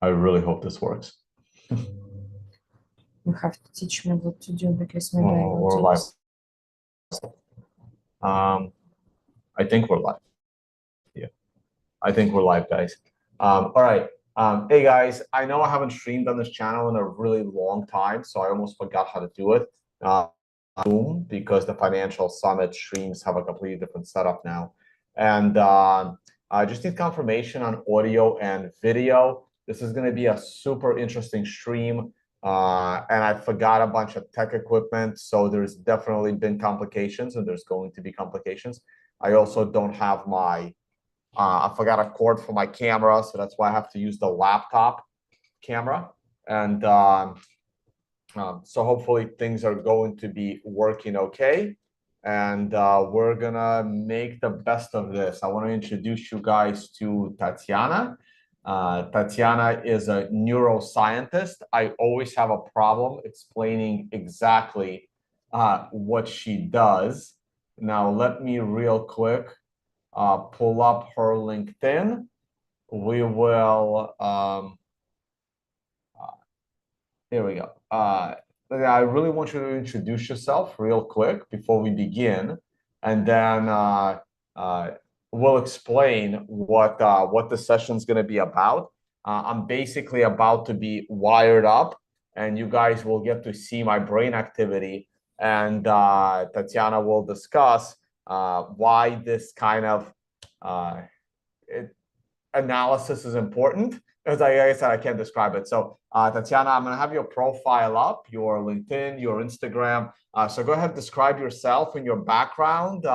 I really hope this works. You have to teach me what to do because maybe I will We're do live. this. I think we're live. Yeah, I think we're live, guys. All right. Hey, guys, I know I haven't streamed on this channel in a really long time, so I almost forgot how to do it. Zoom, because the Financial Summit streams have a completely different setup now. And I just need confirmation on audio and video. This is going to be a super interesting stream. And I forgot a bunch of tech equipment, so there's definitely been complications, and there's going to be complications. I also don't have my, I forgot a cord for my camera, so that's why I have to use the laptop camera. And so hopefully things are going to be working okay. And we're gonna make the best of this. I want to introduce you guys to Tatiana. Tatiana is a neuroscientist. I always have a problem explaining exactly what she does. Now, let me real quick pull up her LinkedIn. We will, here we go. I really want you to introduce yourself real quick before we begin, and then we'll explain what the session's going to be about. I'm basically about to be wired up, and you guys will get to see my brain activity, and Tatiana will discuss why this kind of analysis is important. As I said, I can't describe it. So, Tatiana, I'm going to have your profile up, your LinkedIn, your Instagram. So go ahead, describe yourself and your background.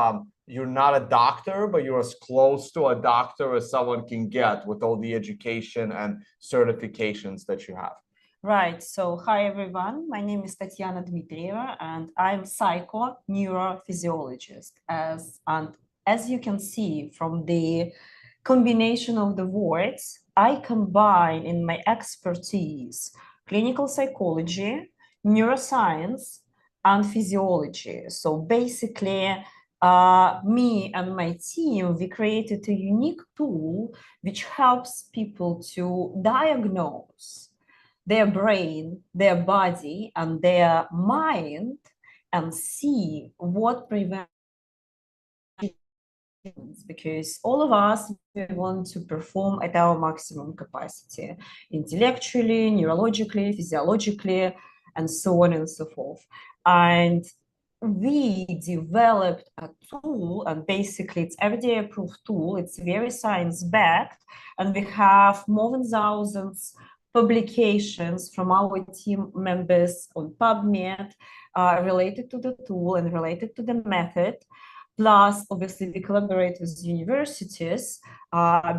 You're not a doctor, but you're as close to a doctor as someone can get with all the education and certifications that you have. Right. So, hi, everyone. My name is Tatiana Dmitrieva, and I'm psycho-neurophysiologist. As you can see from the combination of the words, I combine in my expertise clinical psychology, neuroscience, and physiology. So basically, me and my team, we created a unique tool which helps people to diagnose their brain, their body, and their mind, and see what prevents, because all of us, we want to perform at our maximum capacity, intellectually, neurologically, physiologically, and so on and so forth. And we developed a tool, and basically it's FDA approved tool. It's very science-backed, and we have more than thousands publications from our team members on PubMed related to the tool and related to the method. Plus, obviously, we collaborate with universities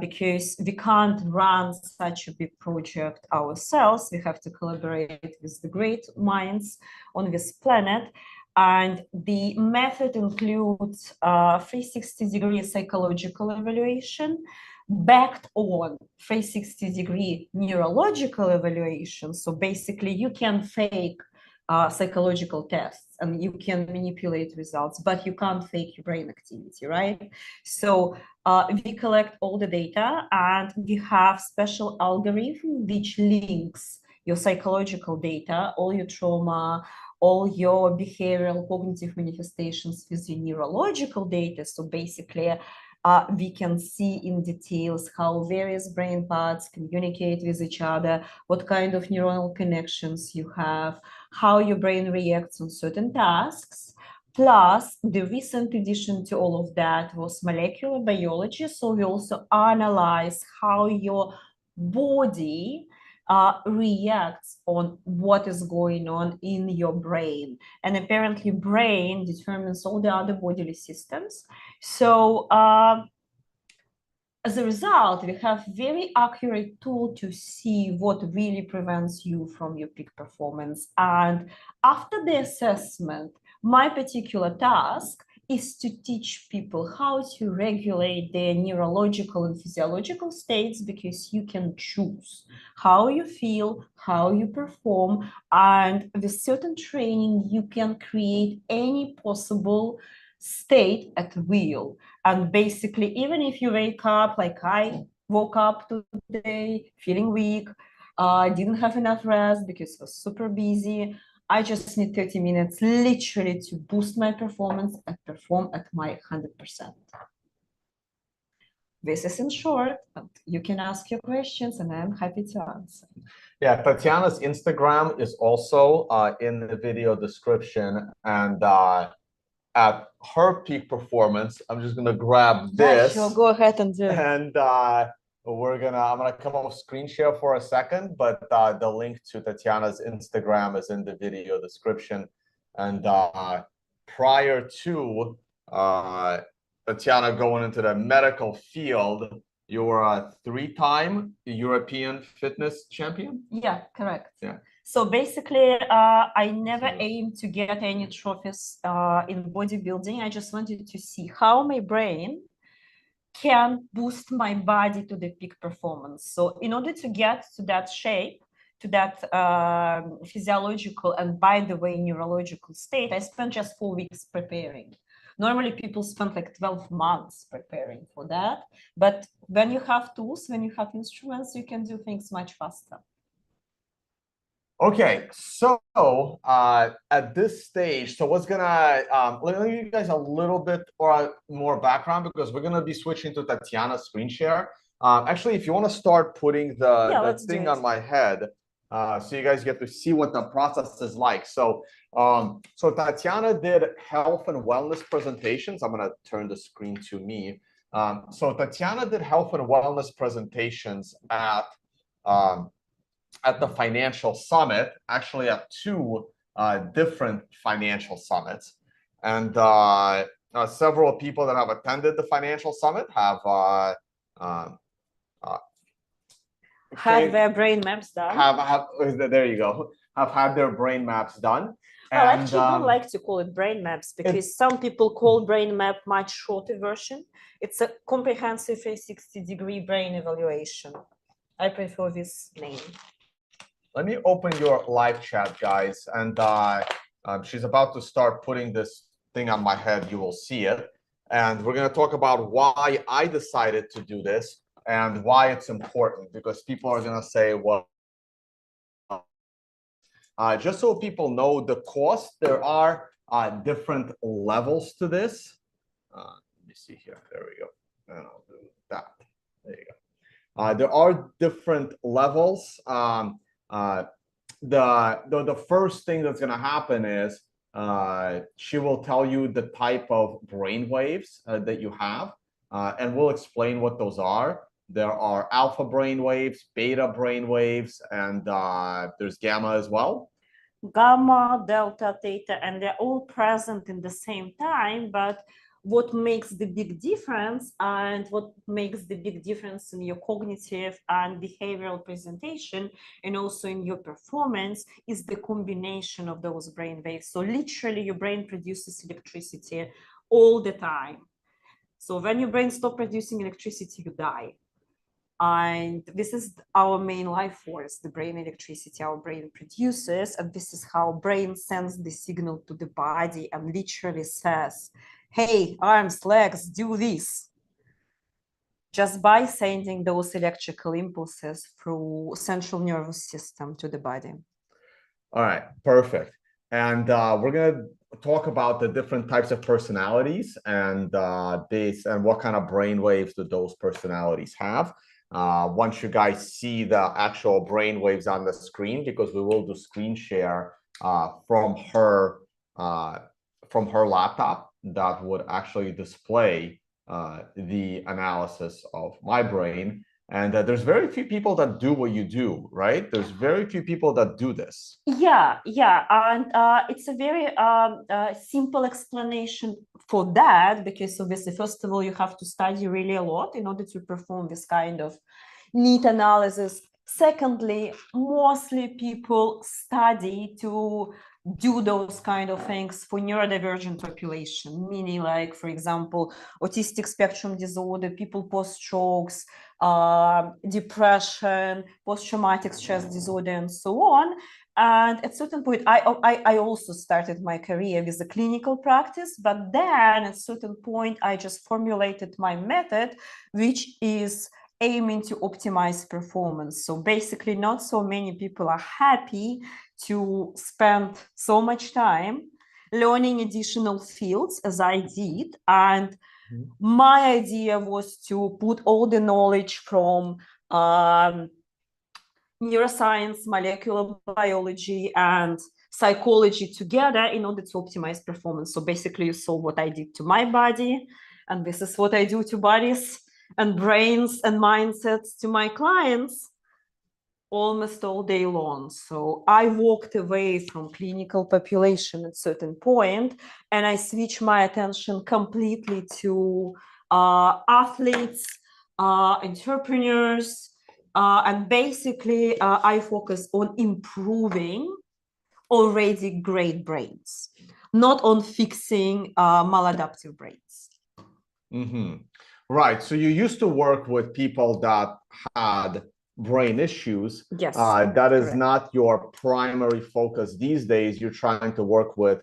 because we can't run such a big project ourselves. We have to collaborate with the great minds on this planet. And the method includes 360-degree psychological evaluation, backed on 360-degree neurological evaluation. So basically, you can fake psychological tests and you can manipulate results, but you can't fake your brain activity, right? So we collect all the data, and we have special algorithm which links your psychological data, all your trauma, all your behavioral cognitive manifestations with your neurological data. So basically, we can see in details how various brain parts communicate with each other, what kind of neuronal connections you have, how your brain reacts on certain tasks. Plus, the recent addition to all of that was molecular biology. So we also analyze how your body reacts on what is going on in your brain. And apparently brain determines all the other bodily systems. So as a result, we have very accurate tool to see what really prevents you from your peak performance. And after the assessment, my particular task is to teach people how to regulate their neurological and physiological states, because you can choose how you feel, how you perform, and with certain training, you can create any possible state at will. And basically, even if you wake up like I woke up today feeling weak, I didn't have enough rest because I was super busy. I just need 30 minutes literally to boost my performance and perform at my 100%. This is in short, but you can ask your questions and I'm happy to answer. Yeah, Tatiana's Instagram is also in the video description. And at her peak performance, I'm just gonna grab this. Yeah, sure, go ahead and do it. And I'm gonna come off screen share for a second, but the link to Tatiana's Instagram is in the video description. And prior to Tatiana going into the medical field, you were a 3-time European fitness champion? Yeah, correct. Yeah. So basically, I never aimed to get any trophies in bodybuilding. I just wanted to see how my brain can boost my body to the peak performance. So in order to get to that shape, to that physiological and, by the way, neurological state, I spent just 4 weeks preparing. Normally, people spend like 12 months preparing for that. But when you have tools, when you have instruments, you can do things much faster. Okay, so at this stage, so what's gonna let me give you guys a little bit or more background because we're gonna be switching to Tatiana's screen share. Actually, if you want to start putting the thing on my head, so you guys get to see what the process is like. So so Tatiana did health and wellness presentations. I'm gonna turn the screen to me. So Tatiana did health and wellness presentations at the financial summit, actually at 2 different financial summits. And several people that have attended the financial summit have had their brain maps done. There you go. Have had their brain maps done. Well, I actually don't like to call it brain maps because some people call brain map much shorter version. It's a comprehensive 360-degree brain evaluation. I prefer this name. Let me open your live chat, guys. And she's about to start putting this thing on my head. You will see it. And we're going to talk about why I decided to do this and why it's important, because people are going to say, well, just so people know the cost, there are different levels to this. Let me see here. There we go. And I'll do that. There you go. There are different levels. The first thing that's going to happen is she will tell you the type of brain waves that you have, and we'll explain what those are. There are alpha brain waves, beta brain waves, and there's gamma as well. Gamma, delta, theta, and they're all present in the same time, but what makes the big difference and what makes the big difference in your cognitive and behavioral presentation and also in your performance is the combination of those brain waves. So literally your brain produces electricity all the time. So when your brain stops producing electricity, you die. And this is our main life force, the brain electricity our brain produces. And this is how brain sends the signal to the body and literally says, hey, arms, legs, do this. Just by sending those electrical impulses through central nervous system to the body. All right, perfect. And we're going to talk about the different types of personalities and what kind of brain waves do those personalities have. Once you guys see the actual brain waves on the screen, because we will do screen share from her laptop that would actually display the analysis of my brain. And there's very few people that do what you do, right? There's very few people that do this. Yeah. And it's a very simple explanation for that, because obviously, first of all, you have to study really a lot in order to perform this kind of neat analysis. Secondly, mostly people study to do those kind of things for neurodivergent population, meaning like, for example, autistic spectrum disorder, people post-strokes, depression, post-traumatic stress disorder, and so on. And at a certain point, I also started my career with a clinical practice, but then at a certain point, I just formulated my method, which is aiming to optimize performance. So basically, not so many people are happy to spend so much time learning additional fields as I did. And my idea was to put all the knowledge from neuroscience, molecular biology, and psychology together in order to optimize performance. So basically, you saw what I did to my body, and this is what I do to bodies and brains and mindsets to my clients almost all day long. So I walked away from clinical population at a certain point, and I switched my attention completely to athletes, entrepreneurs, and basically I focus on improving already great brains, not on fixing maladaptive brains. Right. So you used to work with people that had brain issues. Yes. That is not your primary focus these days. You're trying to work with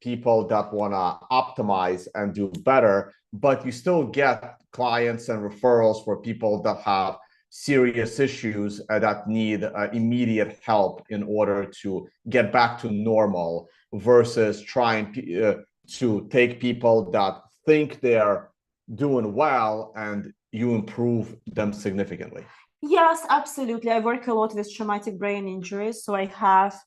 people that want to optimize and do better, but you still get clients and referrals for people that have serious issues that need immediate help in order to get back to normal, versus trying to take people that think they're doing well and you improve them significantly. Yes, absolutely. I work a lot with traumatic brain injuries. So I have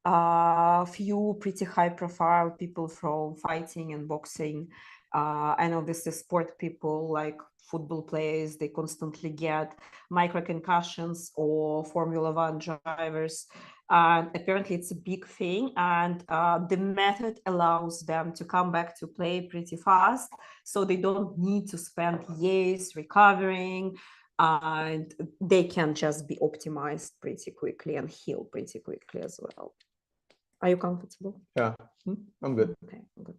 a few pretty high profile people from fighting and boxing. And obviously sport people like football players, they constantly get micro concussions, or Formula One drivers. And apparently it's a big thing. And the method allows them to come back to play pretty fast. So they don't need to spend years recovering. And they can just be optimized pretty quickly and heal pretty quickly as well. Are you comfortable? Yeah, I'm good. Okay, good.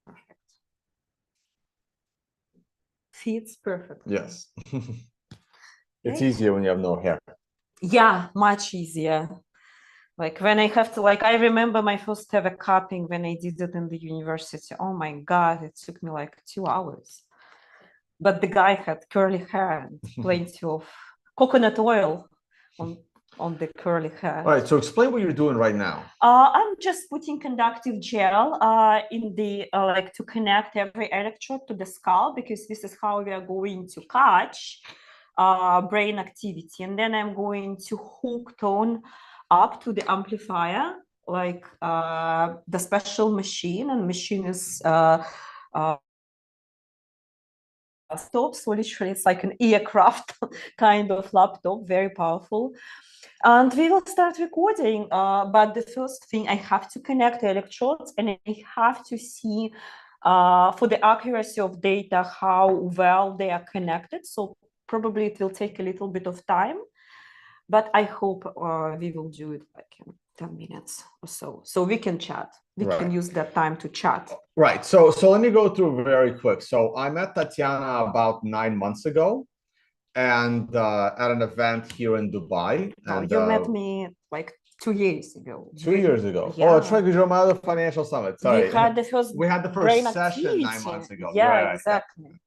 Perfect. Fits perfectly. Yes. It's easier when you have no hair. Yeah, much easier. Like when I have to, like, I remember my first ever cupping when I did it in the university. Oh my God, it took me like 2 hours. But the guy had curly hair and plenty of coconut oil on the curly hair. All right, so explain what you're doing right now. I'm just putting conductive gel in the like to connect every electrode to the skull, because this is how we are going to catch brain activity. And then I'm going to hook tone up to the amplifier, like the special machine, and machine is laptop. So literally it's like an aircraft kind of laptop, very powerful. And we will start recording, but the first thing, I have to connect the electrodes, and I have to see for the accuracy of data how well they are connected. So probably it will take a little bit of time, but I hope we will do it like in 10 minutes or so. So we can chat. We can use that time to chat. Right. So let me go through very quick. So I met Tatiana about 9 months ago, and at an event here in Dubai. Oh, and you met me like 2 years ago. 2 years ago. Yeah. Oh, that's right, because you're my other financial summit. Sorry. We had the first session activity. 9 months ago. Yeah, exactly. Yeah.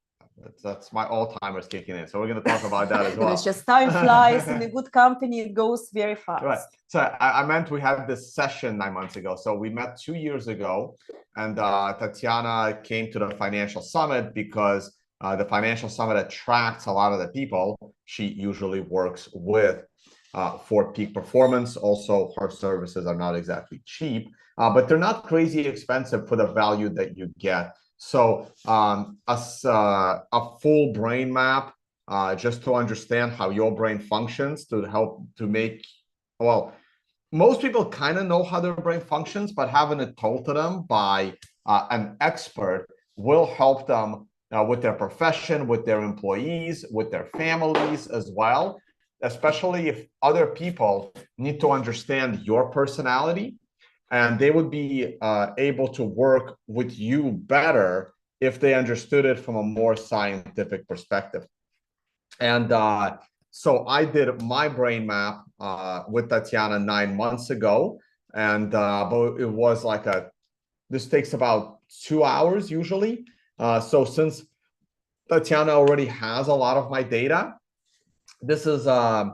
That's my Alzheimer's kicking in. So we're going to talk about that as well. It's just time flies in a good company. It goes very fast. Right. So I meant we had this session 9 months ago. So we met 2 years ago, and Tatiana came to the financial summit because the financial summit attracts a lot of the people she usually works with for peak performance. Also, her services are not exactly cheap, but they're not crazy expensive for the value that you get. So a full brain map, just to understand how your brain functions, to help to make, well, most people kind of know how their brain functions, but having it told to them by an expert will help them with their profession, with their employees, with their families as well, especially if other people need to understand your personality, and they would be able to work with you better if they understood it from a more scientific perspective. And so I did my brain map with Tatiana 9 months ago, and but it was like this takes about 2 hours usually. So since Tatiana already has a lot of my data. This is uh,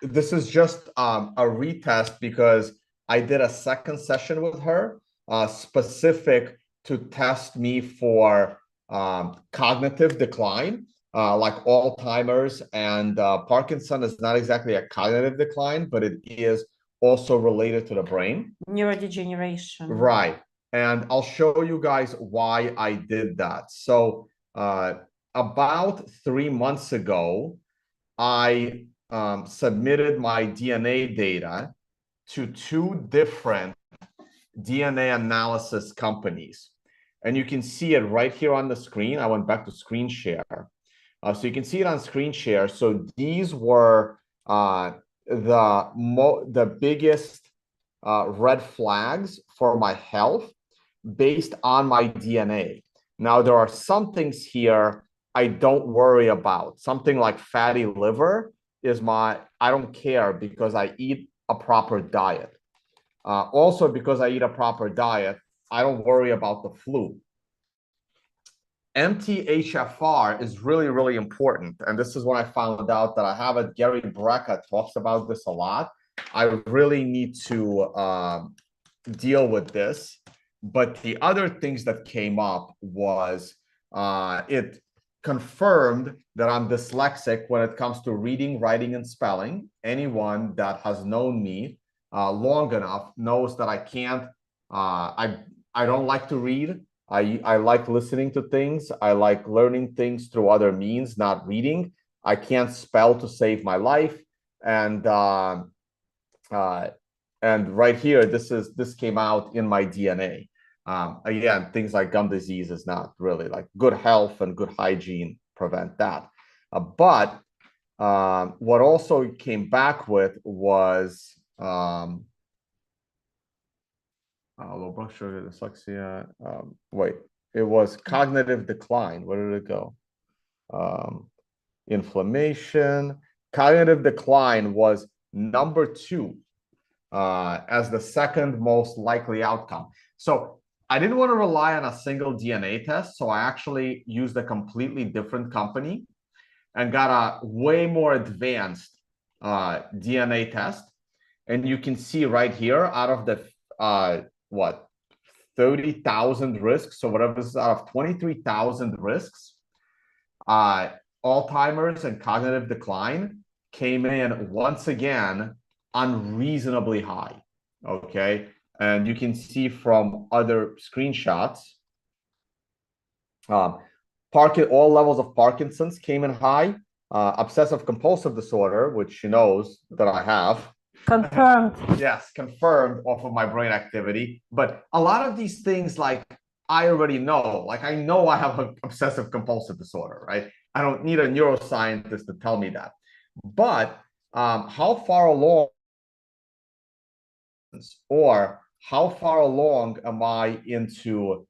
just a retest because I did a second session with her specific to test me for cognitive decline, like Alzheimer's and Parkinson is not exactly a cognitive decline, but it is also related to the brain. Neurodegeneration. Right. And I'll show you guys why I did that. So about 3 months ago, I submitted my DNA data to 2 different DNA analysis companies. And you can see it right here on the screen. I went back to screen share. So you can see it on screen share. So these were the biggest red flags for my health based on my DNA. Now, there are some things here I don't worry about. Something like fatty liver I don't care because I eat a proper diet. Also, because I eat a proper diet, I don't worry about the flu. MTHFR is really, really important. And this is when I found out that I have it. Gary Brecka talks about this a lot. I really need to deal with this. But the other things that came up was it confirmed that I'm dyslexic when it comes to reading, writing, and spelling. Anyone that has known me long enough knows that I can't, I don't like to read. I like listening to things. I like learning things through other means, not reading. I can't spell to save my life. And right here, this came out in my DNA. Again, things like gum disease is not really like good health and good hygiene prevent that. But what also came back with was low blood sugar, dyslexia. Wait, it was cognitive decline. Where did it go? Inflammation. Cognitive decline was number 2 as the second most likely outcome. So I didn't want to rely on a single DNA test. So I actually used a completely different company and got a way more advanced DNA test. And you can see right here, out of the 30,000 risks, so whatever this is, out of 23,000 risks, Alzheimer's and cognitive decline came in once again unreasonably high. Okay, and you can see from other screenshots, all levels of Parkinson's came in high. Obsessive compulsive disorder, which she knows that I have. Confirmed. Yes, confirmed off of my brain activity. But a lot of these things, like, I already know. Like, I know I have an obsessive compulsive disorder, right? I don't need a neuroscientist to tell me that. But how far along, or how far along am I into,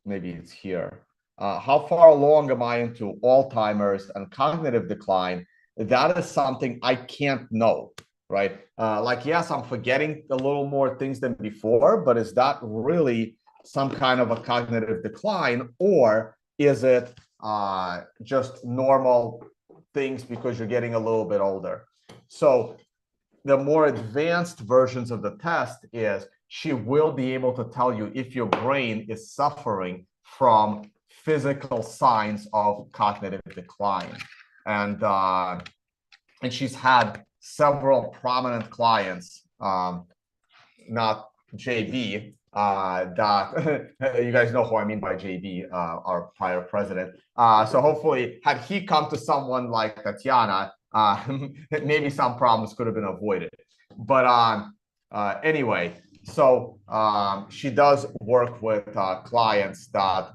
maybe it's here. How far along am I into Alzheimer's and cognitive decline? That is something I can't know, right? Like, yes, I'm forgetting a little more things than before, but is that really some kind of a cognitive decline, or is it just normal things because you're getting a little bit older? So the more advanced versions of the test is she will be able to tell you if your brain is suffering from physical signs of cognitive decline. And she's had several prominent clients, not JB, that you guys know who I mean by JB, our prior president. So hopefully, had he come to someone like Tatiana, maybe some problems could have been avoided. But anyway, so she does work with clients that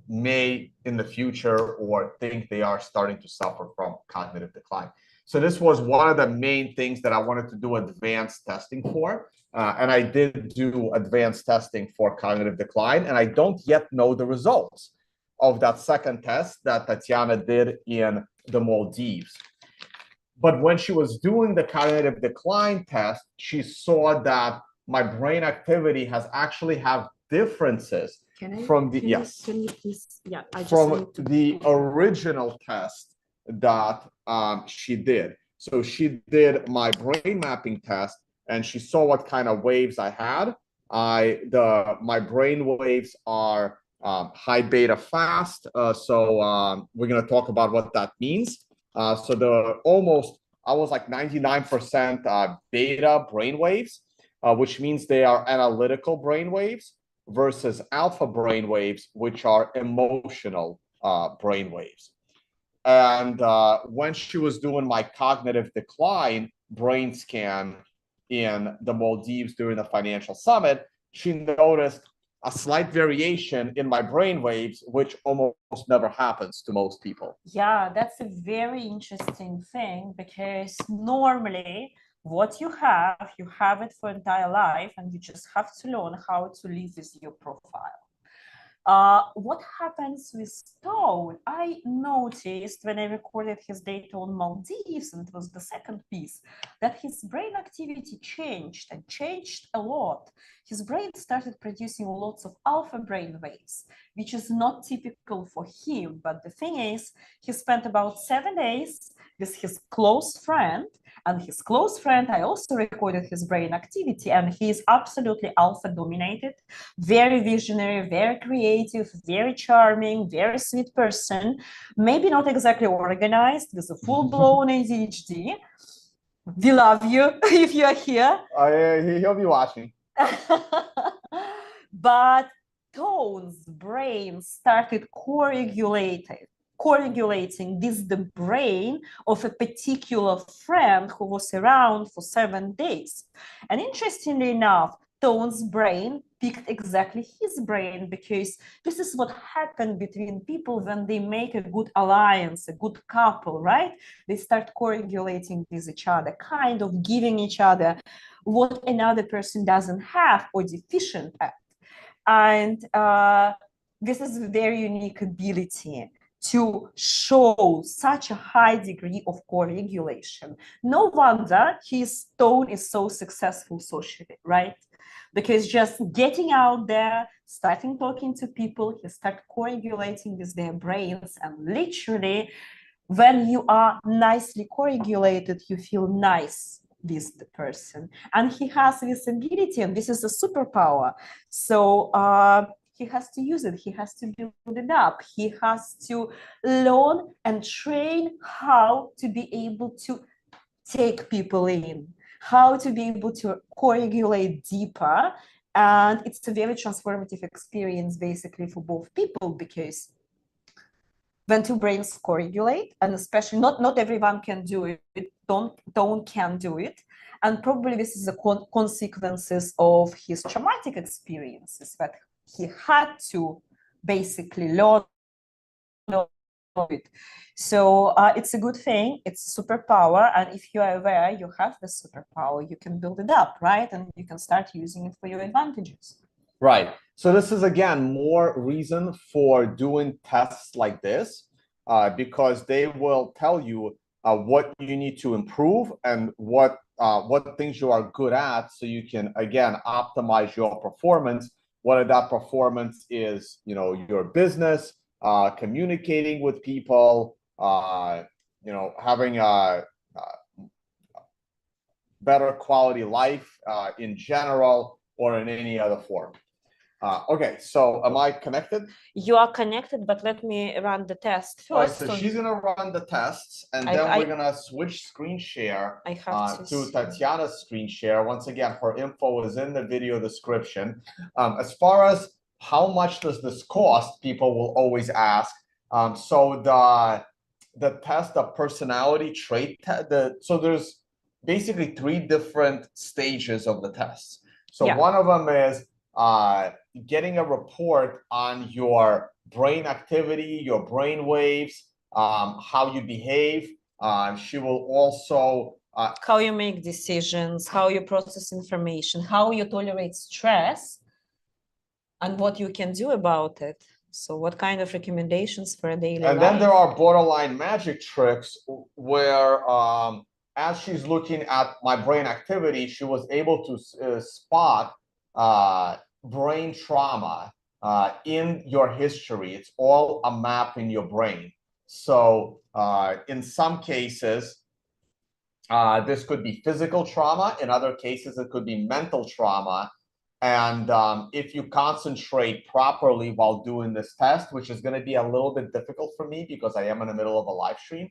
may in the future or think they are starting to suffer from cognitive decline. So this was one of the main things that I wanted to do advanced testing for. And I did do advanced testing for cognitive decline, and I don't yet know the results of that second test that Tatiana did in the Maldives. But when she was doing the cognitive decline test, she saw that my brain activity has actually have differences From the yes. Can you please? Yeah, I just from need to the original test that she did. So she did my brain mapping test, and she saw what kind of waves I had. My brain waves are high beta fast. So we're gonna talk about what that means. I was like 99% beta brain waves, which means they are analytical brain waves, versus alpha brain waves, which are emotional brain waves. And when she was doing my cognitive decline brain scan in the Maldives during the financial summit, she noticed a slight variation in my brain waves, which almost never happens to most people. Yeah, that's a very interesting thing, because normally what you have it for entire life, and you just have to learn how to live with your profile. What happens with Stone? I noticed when I recorded his data on Maldives, and it was the second piece, that his brain activity changed, and changed a lot. His brain started producing lots of alpha brain waves, which is not typical for him. But the thing is, he spent about 7 days with his close friend, and his close friend, I also recorded his brain activity, and he is absolutely alpha dominated, very visionary, very creative, very charming, very sweet person, maybe not exactly organized, with a full-blown ADHD. We love you if you are here. He'll be watching. But Tone's brain started correlating with the brain of a particular friend who was around for 7 days. And interestingly enough, Tone's brain picked exactly his brain, because this is what happened between people when they make a good alliance, a good couple, right? They start correlating with each other, kind of giving each other what another person doesn't have or deficient at. And this is a very unique ability to show such a high degree of co-regulation. No wonder his Tone is so successful socially, right? Because just getting out there, starting talking to people, he started co-regulating with their brains, and literally, when you are nicely co-regulated, you feel nice with the person. And he has this ability, and this is a superpower. So he has to use it. He has to build it up. He has to learn and train how to be able to take people in, how to be able to co-regulate deeper. And it's a very transformative experience, basically, for both people, because when two brains co-regulate, and especially not everyone can do it, don't can do it, and probably this is the consequences of his traumatic experiences, that he had to basically learn it. So it's a good thing, it's a superpower, and if you are aware you have the superpower, you can build it up, right? And you can start using it for your advantages. Right. So this is, again, more reason for doing tests like this, because they will tell you what you need to improve and what things you are good at, so you can, again, optimize your performance. Whether that performance is, your business, communicating with people, having a better quality life in general, or in any other form. Okay, so am I connected? You are connected, but let me run the test first. All right, so she's gonna run the tests, and then we're gonna switch screen share to Tatiana's screen share. Once again, her info is in the video description. As far as how much does this cost, people will always ask. So the test, the personality trait, so there's basically 3 different stages of the tests. So one of them is getting a report on your brain activity, your brain waves, how you behave. She will also how you make decisions, how you process information, how you tolerate stress, and what you can do about it. So what kind of recommendations for a daily life? And then there are borderline magic tricks where as she's looking at my brain activity, she was able to spot brain trauma in your history. It's all a map in your brain. So in some cases, this could be physical trauma. In other cases, it could be mental trauma. And if you concentrate properly while doing this test, which is going to be a little bit difficult for me because I am in the middle of a live stream.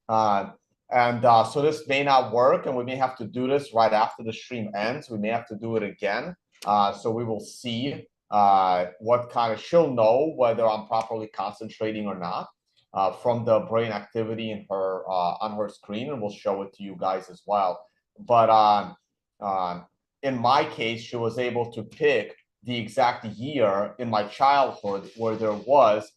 So this may not work, and we may have to do this right after the stream ends. We may have to do it again. So we will see what kind of, she'll know whether I'm properly concentrating or not from the brain activity in her on her screen, and we'll show it to you guys as well. But in my case, she was able to pick the exact year in my childhood where there was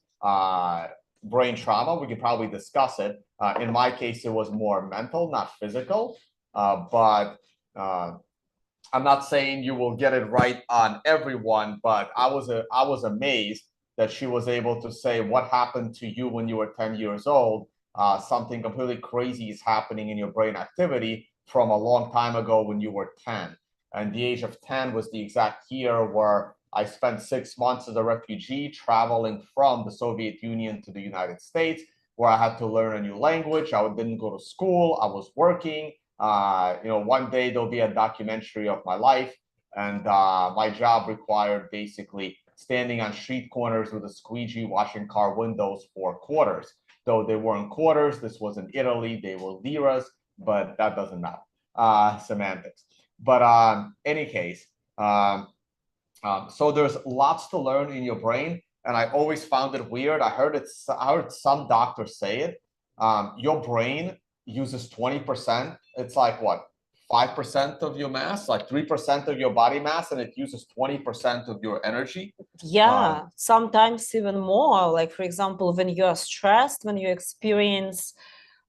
brain trauma. We could probably discuss it. In my case, it was more mental, not physical. But I'm not saying you will get it right on everyone, but I was amazed that she was able to say what happened to you when you were 10 years old. Something completely crazy is happening in your brain activity from a long time ago when you were 10. And the age of 10 was the exact year where I spent 6 months as a refugee traveling from the Soviet Union to the United States, where I had to learn a new language. I didn't go to school. I was working. One day there'll be a documentary of my life, and my job required basically standing on street corners with a squeegee, washing car windows for quarters. Though they weren't quarters, this was in Italy, they were liras, but that doesn't matter. Semantics. But any case, so there's lots to learn in your brain, and I always found it weird. I heard some doctors say it. Your brain uses 20%. It's like what, 5% of your mass, like 3% of your body mass, and it uses 20% of your energy. Yeah, sometimes even more. Like, for example, when you are stressed, when you experience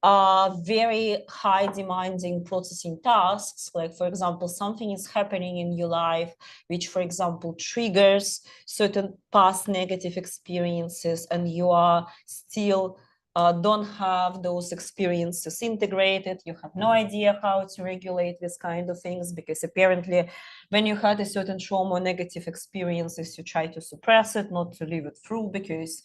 very high demanding processing tasks, like, for example, something is happening in your life, which, for example, triggers certain past negative experiences, and you are still don't have those experiences integrated. You have no idea how to regulate this kind of things, because apparently when you had a certain trauma or negative experiences, you try to suppress it, not to live it through, because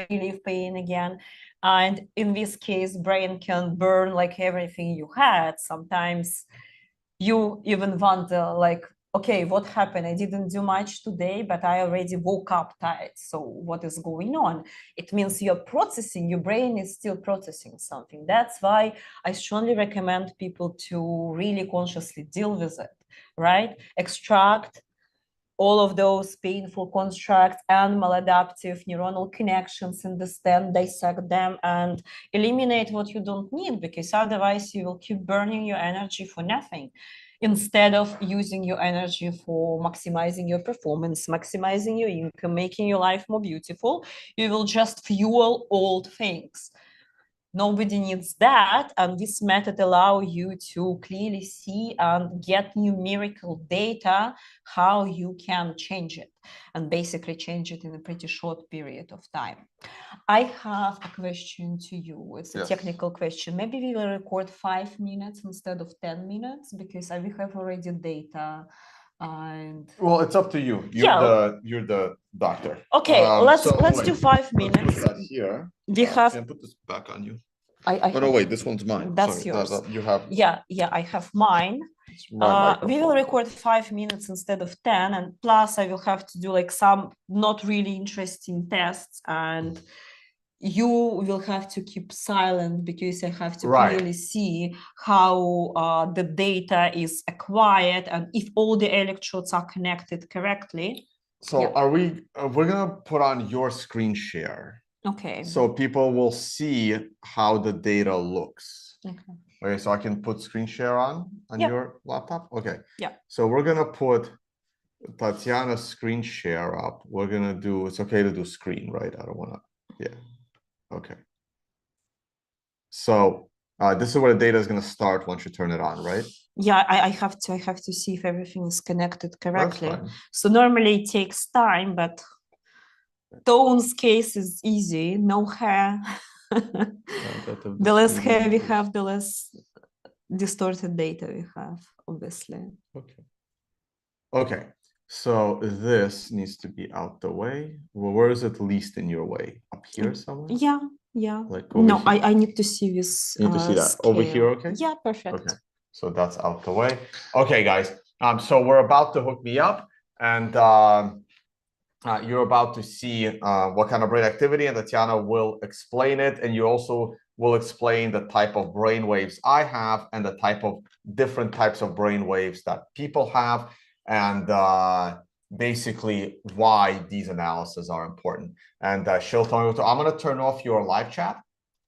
relieve pain again. And in this case, brain can burn like everything you had. Sometimes you even wonder, like, okay, what happened? I didn't do much today, but I already woke up tired. So what is going on? It means you're processing, your brain is still processing something. That's why I strongly recommend people to really consciously deal with it, right? Extract all of those painful constructs and maladaptive neuronal connections, understand, dissect them, and eliminate what you don't need, because otherwise you will keep burning your energy for nothing. Instead of using your energy for maximizing your performance, maximizing your income, making your life more beautiful, you will just fuel old things. Nobody needs that, and this method allows you to clearly see and get numerical data how you can change it, and basically change it in a pretty short period of time. I have a question to you. It's a technical question. Maybe we will record 5 minutes instead of 10 minutes, because we have already data. And well, it's up to you. You're the doctor. Okay, let's do 5 minutes. Let's put that here. We have. Can I put this back on you? Oh, wait, this one's mine. That's yours. You have. Yeah, I have mine. We will record 5 minutes instead of 10, and plus I will have to do like some not really interesting tests, and you will have to keep silent, because I have to clearly see how the data is acquired and if all the electrodes are connected correctly. So we're gonna put on your screen share. Okay. So people will see how the data looks. Okay, so I can put screen share on your laptop? Okay. Yeah. So we're gonna put Tatiana's screen share up. We're gonna do, it's okay to do screen, right? I don't wanna, okay. So this is where the data is gonna start once you turn it on, right? Yeah, I have to see if everything is connected correctly. So normally it takes time, but Tone's case is easy, no hair. The less hair we have, the less distorted data we have, obviously. Okay. So this needs to be out the way. Well, where is it least in your way? Up here somewhere? Yeah, yeah. Like over No, here? I need to see this You need to see that. Over here, scale. okay? Yeah, perfect. Okay. So that's out the way. Okay, guys. So we're about to hook me up, and you're about to see what kind of brain activity, and Tatiana will explain it, and you also will explain the type of brain waves I have and the type of different types of brain waves that people have, and basically why these analyses are important. And she'll tell me. I'm going to turn off your live chat.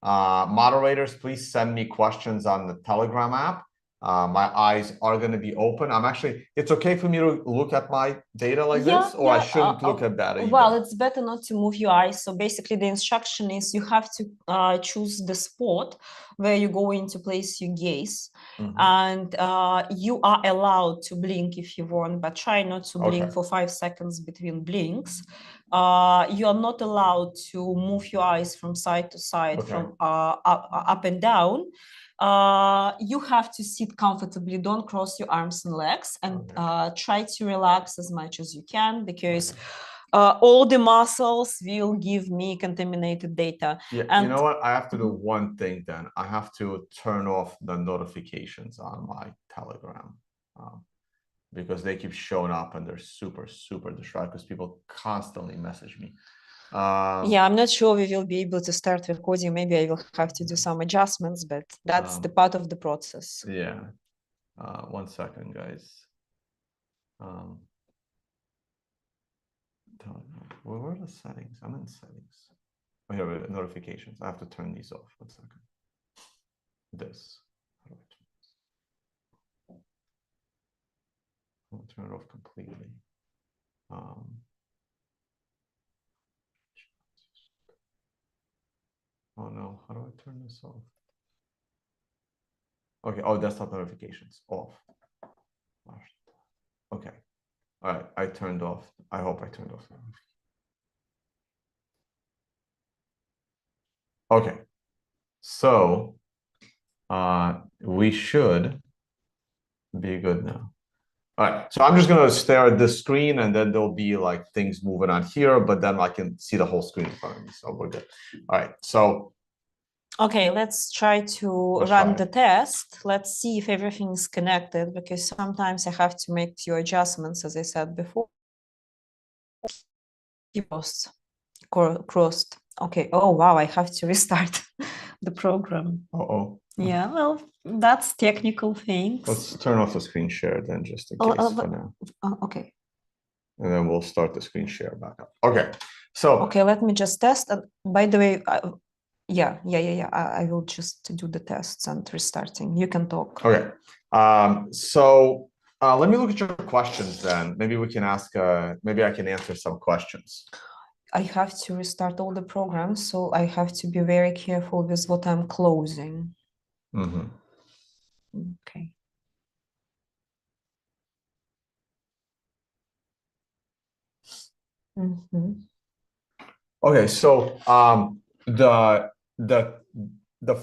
Moderators, please send me questions on the Telegram app. My eyes are going to be open. It's okay for me to look at my data like this, or I shouldn't look at that either? Well, it's better not to move your eyes. So basically the instruction is you have to choose the spot where you're going to place your gaze. And you are allowed to blink if you want, but try not to blink for 5 seconds between blinks. You are not allowed to move your eyes from side to side, from up and down. You have to sit comfortably. Don't cross your arms and legs, and try to relax as much as you can, because all the muscles will give me contaminated data. Yeah, and you know what? I have to do one thing then. I have to turn off the notifications on my Telegram, because they keep showing up and they're super, super distracting because people constantly message me. Yeah, I'm not sure we will be able to start recording. Maybe I will have to do some adjustments, but that's the part of the process. Yeah. 1 second, guys. Where are the settings? I'm in settings. Oh, here, notifications. I have to turn these off. 1 second. This. I'll turn it off completely. Oh no, how do I turn this off? Okay, desktop notifications off. Okay, all right, I turned off. I hope I turned off. Okay, so we should be good now. All right, so I'm just gonna stare at this screen, and then there'll be like things moving on here, but then I can see the whole screen in front of me, so we're good. All right, so okay, let's try to run the test. Let's see if everything is connected, because sometimes I have to make few adjustments, as I said before. Crossed. Okay. Oh wow, I have to restart the program. Yeah, well, that's technical things. Let's turn off the screen share then, just in case for now. Okay. And then we'll start the screen share back up. Okay. So okay, let me just test. And by the way, yeah. I will just do the tests and restarting. You can talk. Okay. So let me look at your questions then. Maybe we can ask. Maybe I can answer some questions. I have to restart all the programs, so I have to be very careful with what I'm closing. Okay. Okay, so the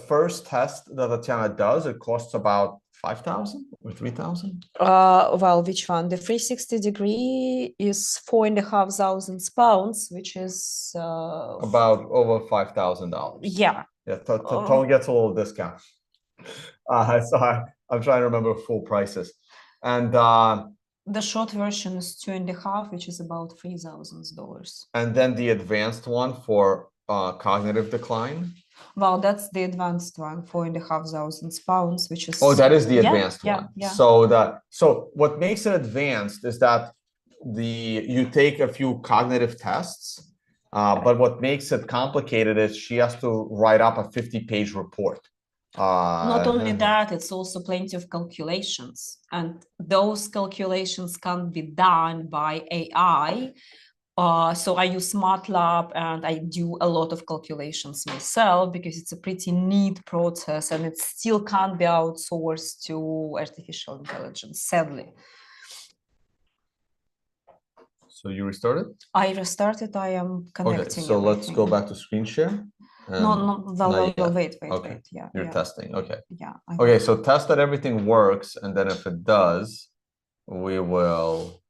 first test that Tatiana does, it costs about 5,000 or 3,000. Well, which one? The 360-degree is 4,500 pounds, which is about over $5,000. Yeah. Yeah, Tone gets a little discount. So I'm trying to remember full prices, and the short version is 2.5, which is about $3,000. And then the advanced one for cognitive decline. Well, that's the advanced one, 4,500 pounds, which is that is the advanced one. Yeah. So what makes it advanced is that you take a few cognitive tests, but what makes it complicated is she has to write up a 50-page report. Not only that, it's also plenty of calculations, and those calculations can't be done by AI. So I use MATLAB, and I do a lot of calculations myself, because it's a pretty neat process, and it still can't be outsourced to artificial intelligence, sadly. So you restarted? I restarted. I am connecting. Okay, so let's go back to screen share. Wait. Okay. Yeah, you're testing. Okay. Yeah. Okay, so test that everything works, and then if it does, we will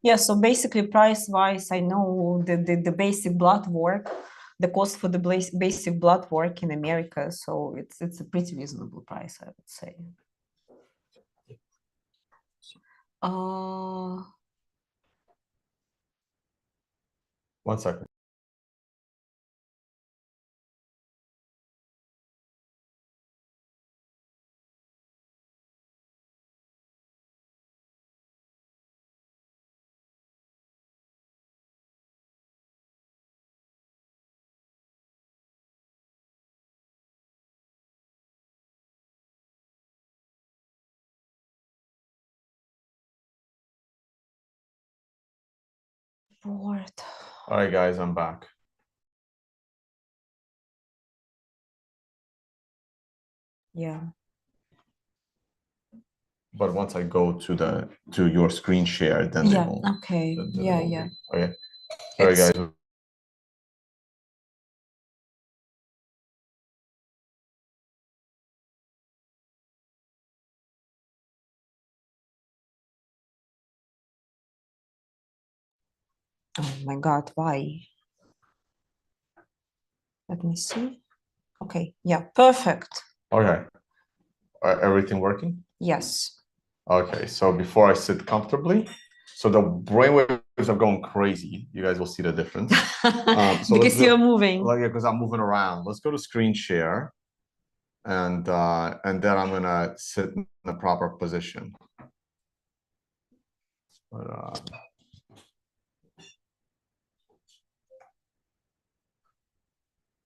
Yeah, so basically price-wise, I know the basic blood work, the cost for the basic blood work in America, so it's a pretty reasonable price, I would say. One second. Bored. All right, guys, I'm back. Yeah. But once I go to your screen share, then Yeah, they will. okay. Then Yeah, it will yeah. be. Okay. Sorry, It's- guys. Oh my God, why? Let me see. Okay, yeah, perfect. Okay. Everything working? Yes. Okay, so before I sit comfortably, so the brainwaves are going crazy. You guys will see the difference. So Because you're moving. Like, yeah, because I'm moving around. Let's go to screen share, and then I'm gonna sit in the proper position. But,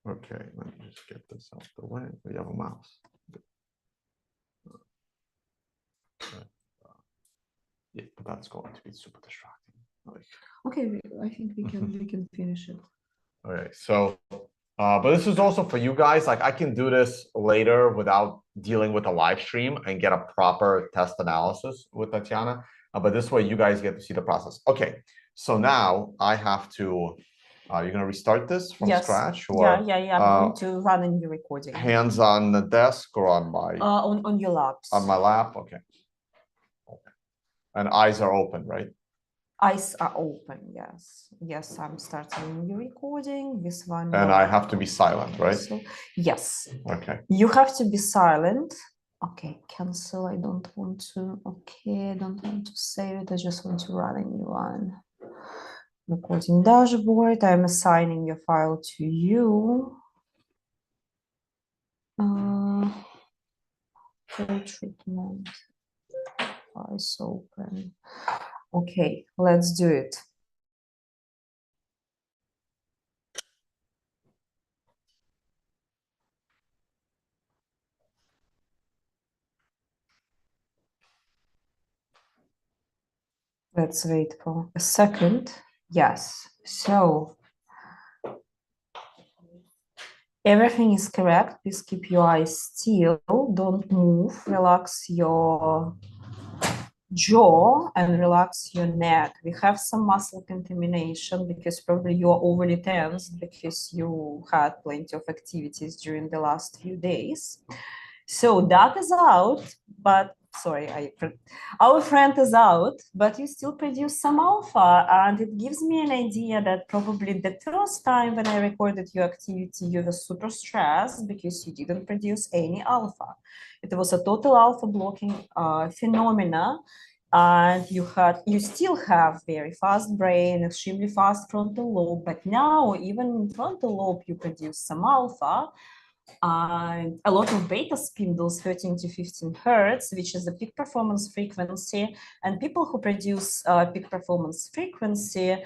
okay, let me just get this out the way. We have a mouse. Yeah, but that's going to be super distracting. Like, Okay, I think we can finish it. okay, so but this is also for you guys. Like I can do this later without dealing with a live stream and get a proper test analysis with Tatiana. But this way you guys get to see the process. Okay, so now I have to, you're gonna restart this from scratch? Or, yeah. I'm going to run a new recording. Hands on the desk or on my? On your laps. On my lap, okay. And eyes are open, right? Eyes are open, yes. Yes, I'm starting a new recording. This one. And I have to be silent, right? So, yes. Okay. You have to be silent. Okay, cancel. I don't want to. Okay, I don't want to save it. I just want to run a new one. Recording dashboard. I'm assigning your file to you. Full treatment. Eyes open. Okay, let's do it. Let's wait for a second. Yes, so everything is correct. Please keep your eyes still. Don't move. Relax your jaw and relax your neck. We have some muscle contamination because probably you are overly tensed because you had plenty of activities during the last few days. So that is out, but sorry, our friend is out, but you still produce some alpha, and it gives me an idea that probably the first time when I recorded your activity, you were super stressed because you didn't produce any alpha. It was a total alpha blocking phenomena, and you still have very fast brain, extremely fast frontal lobe, but now even in frontal lobe you produce some alpha. And a lot of beta spindles, 13 to 15 hertz, which is the peak performance frequency. And people who produce peak performance frequency,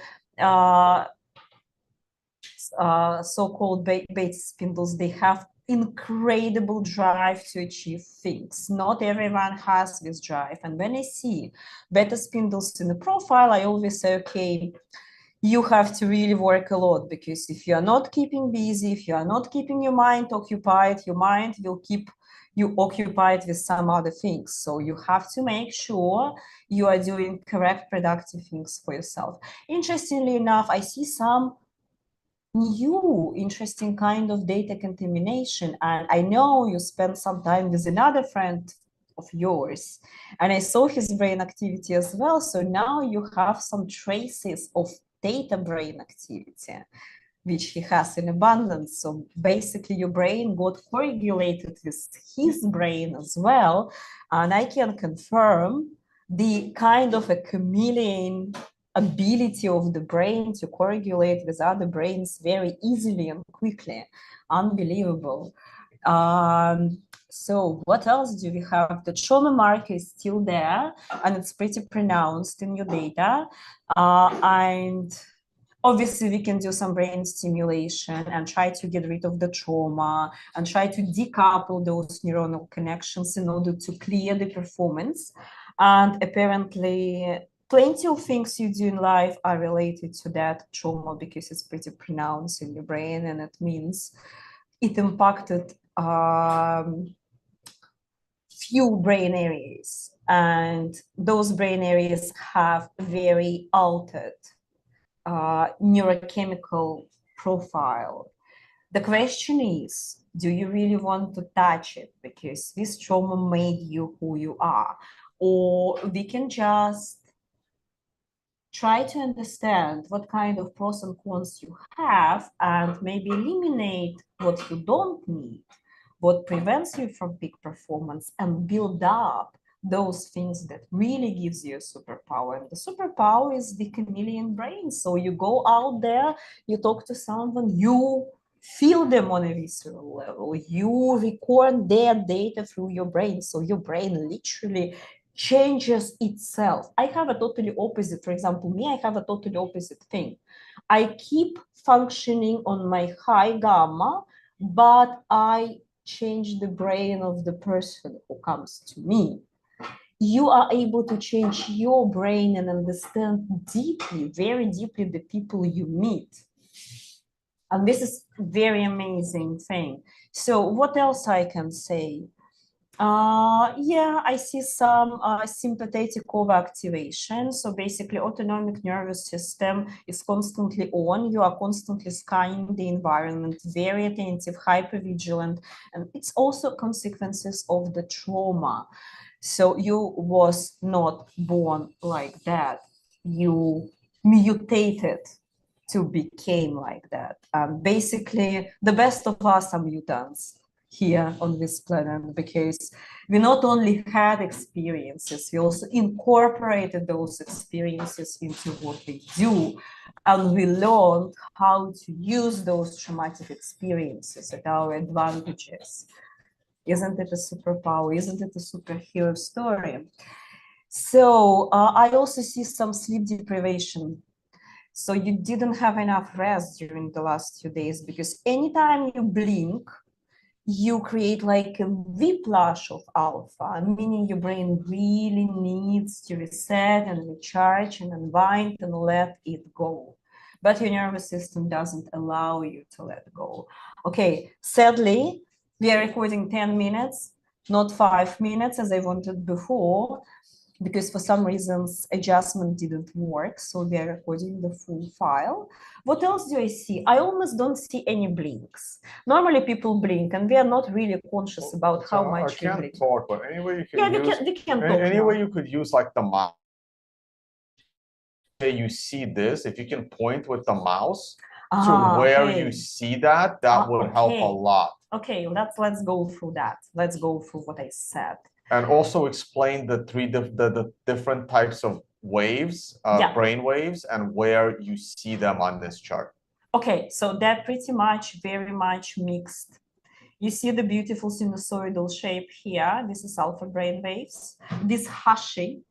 so-called beta spindles, they have incredible drive to achieve things. Not everyone has this drive. And when I see beta spindles in the profile, I always say, okay, you have to really work a lot, because if you are not keeping busy, if you are not keeping your mind occupied, your mind will keep you occupied with some other things. So you have to make sure you are doing correct productive things for yourself. Interestingly enough, I see some new interesting kind of data contamination, and I know you spent some time with another friend of yours. And I saw his brain activity as well. So now you have some traces of theta brain activity, which he has in abundance. So basically your brain got correlated with his brain as well. And I can confirm the kind of a chameleon ability of the brain to correlate with other brains very easily and quickly. Unbelievable. So what else do we have? The trauma marker is still there, and it's pretty pronounced in your data. And obviously, we can do some brain stimulation and try to get rid of the trauma and try to decouple those neuronal connections in order to clear the performance. And apparently, plenty of things you do in life are related to that trauma because it's pretty pronounced in your brain, and it means it impacted few brain areas, and those brain areas have very altered neurochemical profile. The question is, do you really want to touch it because this trauma made you who you are? Or we can just try to understand what kind of pros and cons you have and maybe eliminate what you don't need, what prevents you from peak performance, and build up those things that really gives you a superpower. And the superpower is the chameleon brain. So you go out there, you talk to someone, you feel them on a visceral level, you record their data through your brain. So your brain literally changes itself. I have a totally opposite. For example, me, I have a totally opposite thing. I keep functioning on my high gamma, but I change the brain of the person who comes to me. You are able to change your brain and understand deeply, very deeply, the people you meet. And this is a very amazing thing. So what else I can say? Yeah, I see some sympathetic overactivation. So basically, autonomic nervous system is constantly on. You are constantly scanning the environment, very attentive, hypervigilant, and it's also consequences of the trauma. So you was not born like that. You mutated to become like that. Basically, the best of us are mutants here on this planet because we not only had experiences, we also incorporated those experiences into what we do. And we learned how to use those traumatic experiences at our advantages. Isn't it a superpower? Isn't it a superhero story? So I also see some sleep deprivation. So you didn't have enough rest during the last 2 days because anytime you blink, you create like a whiplash of alpha, meaning your brain really needs to reset and recharge and unwind and let it go. But your nervous system doesn't allow you to let go. Okay, sadly, we are recording 10 minutes, not 5 minutes as I wanted before, because for some reasons adjustment didn't work. So we are recording the full file. What else do I see? I almost don't see any blinks. Normally people blink and we are not really conscious about how much we blink. I can't talk, but anyway you can we can talk anyway now. you could use like the mouse. You see this, if you can point with the mouse to where you see that would help a lot. Okay, let's go through that. Let's go through what I said. And also explain the the different types of waves, brain waves, and where you see them on this chart. Okay, so they're pretty much very much mixed. You see the beautiful sinusoidal shape here. This is alpha brain waves. This hushy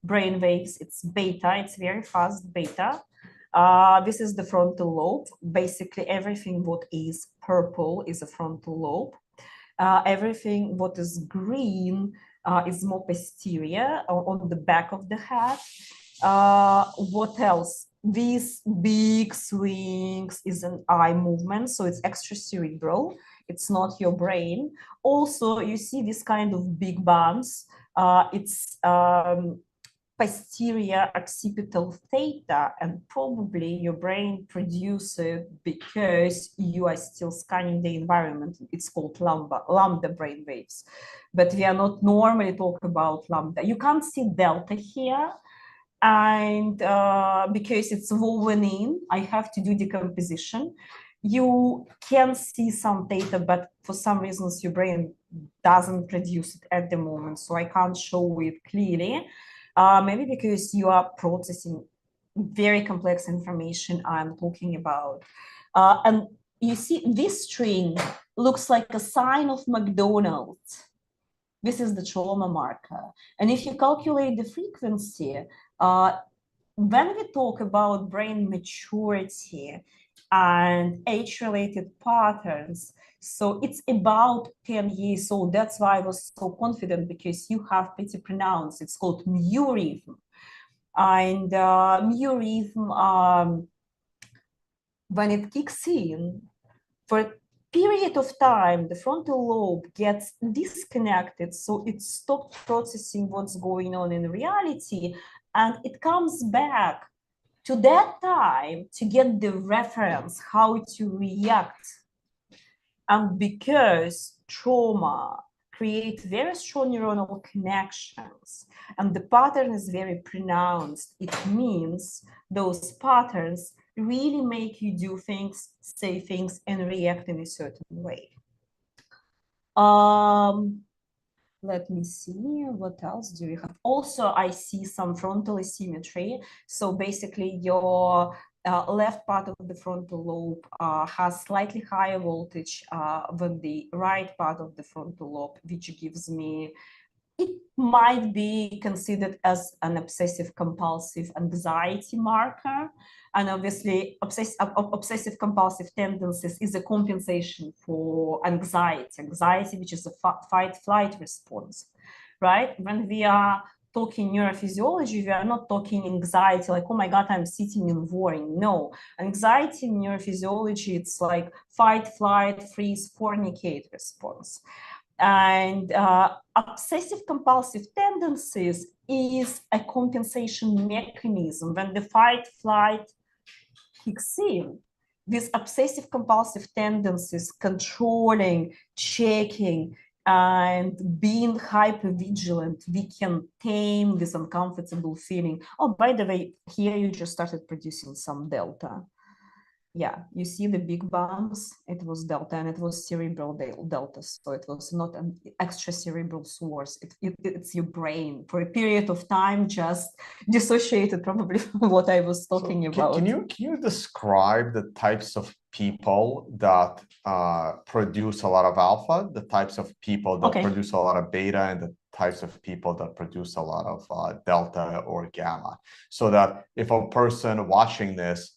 brain waves, it's beta, it's very fast beta. This is the frontal lobe. Basically, everything what is purple is a frontal lobe. Everything what is green is more posterior on the back of the head. What else? These big swings is an eye movement, so it's extracerebral. It's not your brain. Also, you see this kind of big bumps. It's posterior occipital theta, and probably your brain produces it because you are still scanning the environment. It's called lambda brain waves, but we are not normally talking about lambda. You can't see delta here, and because it's woven in, I have to do decomposition. You can see some theta, but for some reasons your brain doesn't produce it at the moment, so I can't show it clearly. Maybe because you are processing very complex information I'm talking about. And you see this string looks like a sign of McDonald's. This is the trauma marker. And if you calculate the frequency, when we talk about brain maturity and age-related patterns, so it's about 10 years old. That's why I was so confident, because you have pretty pronounced, it's called mu rhythm. And mu rhythm, when it kicks in, for a period of time, the frontal lobe gets disconnected, so it stops processing what's going on in reality, and it comes back to that time to get the reference how to react. And because trauma creates very strong neuronal connections and the pattern is very pronounced, it means those patterns really make you do things, say things, and react in a certain way. Let me see, what else do we have? Also, I see some frontal asymmetry. So basically your left part of the frontal lobe has slightly higher voltage than the right part of the frontal lobe, which gives me, it might be considered as an obsessive compulsive anxiety marker. And obviously obsessive compulsive tendencies is a compensation for anxiety, which is a fight flight response, right? When we are talking neurophysiology, we are not talking anxiety like, oh my God, I'm sitting and worrying. No, anxiety in neurophysiology, it's like fight, flight, freeze, fornicate response. And obsessive compulsive tendencies is a compensation mechanism. When the fight flight kicks in, these obsessive compulsive tendencies, controlling, checking, and being hypervigilant, we can tame this uncomfortable feeling. Oh, by the way, here you just started producing some delta. Yeah, you see the big bumps, it was delta, and it was cerebral delta, so it was not an extra cerebral source. It's your brain for a period of time just dissociated probably from what I was talking about. Can you describe the types of people that produce a lot of alpha, the types of people that produce a lot of beta, and the types of people that produce a lot of delta or gamma, so that if a person watching this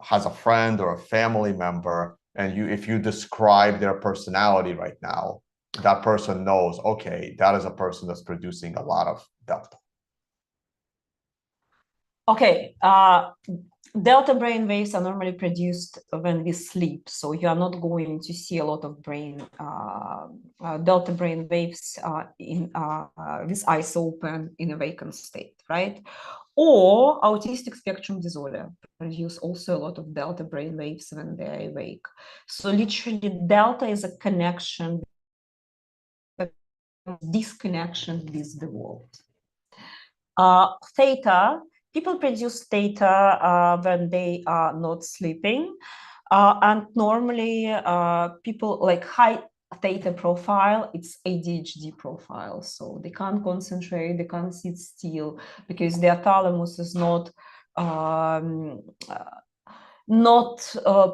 has a friend or a family member, and if you describe their personality right now, that person knows, okay, that is a person that's producing a lot of delta. Okay, delta brain waves are normally produced when we sleep, so you are not going to see a lot of delta brain waves with eyes open in a vacant state, right? Or autistic spectrum disorder produce also a lot of delta brain waves when they are awake. So literally delta is a connection, disconnection with the world. Theta, people produce theta when they are not sleeping. And normally people like high theta profile, it's ADHD profile. So they can't concentrate, they can't sit still because their thalamus is not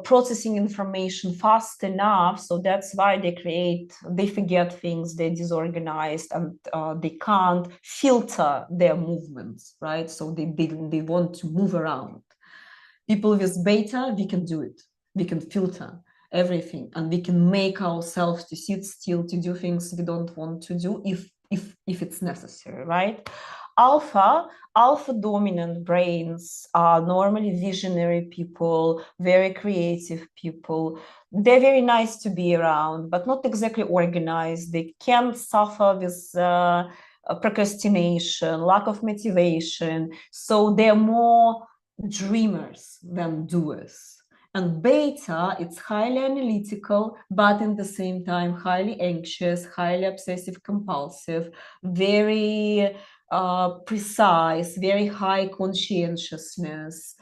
processing information fast enough. So that's why they forget things, they're disorganized, and they can't filter their movements, right? So they want to move around. People with beta, we can do it. We can filter everything, and we can make ourselves to sit still, to do things we don't want to do if it's necessary, right? Alpha dominant brains are normally visionary people, very creative people. They're very nice to be around, but not exactly organized. They can suffer with procrastination, lack of motivation. So they're more dreamers than doers. And beta, it's highly analytical, but in the same time, highly anxious, highly obsessive compulsive, very precise, very high conscientiousness.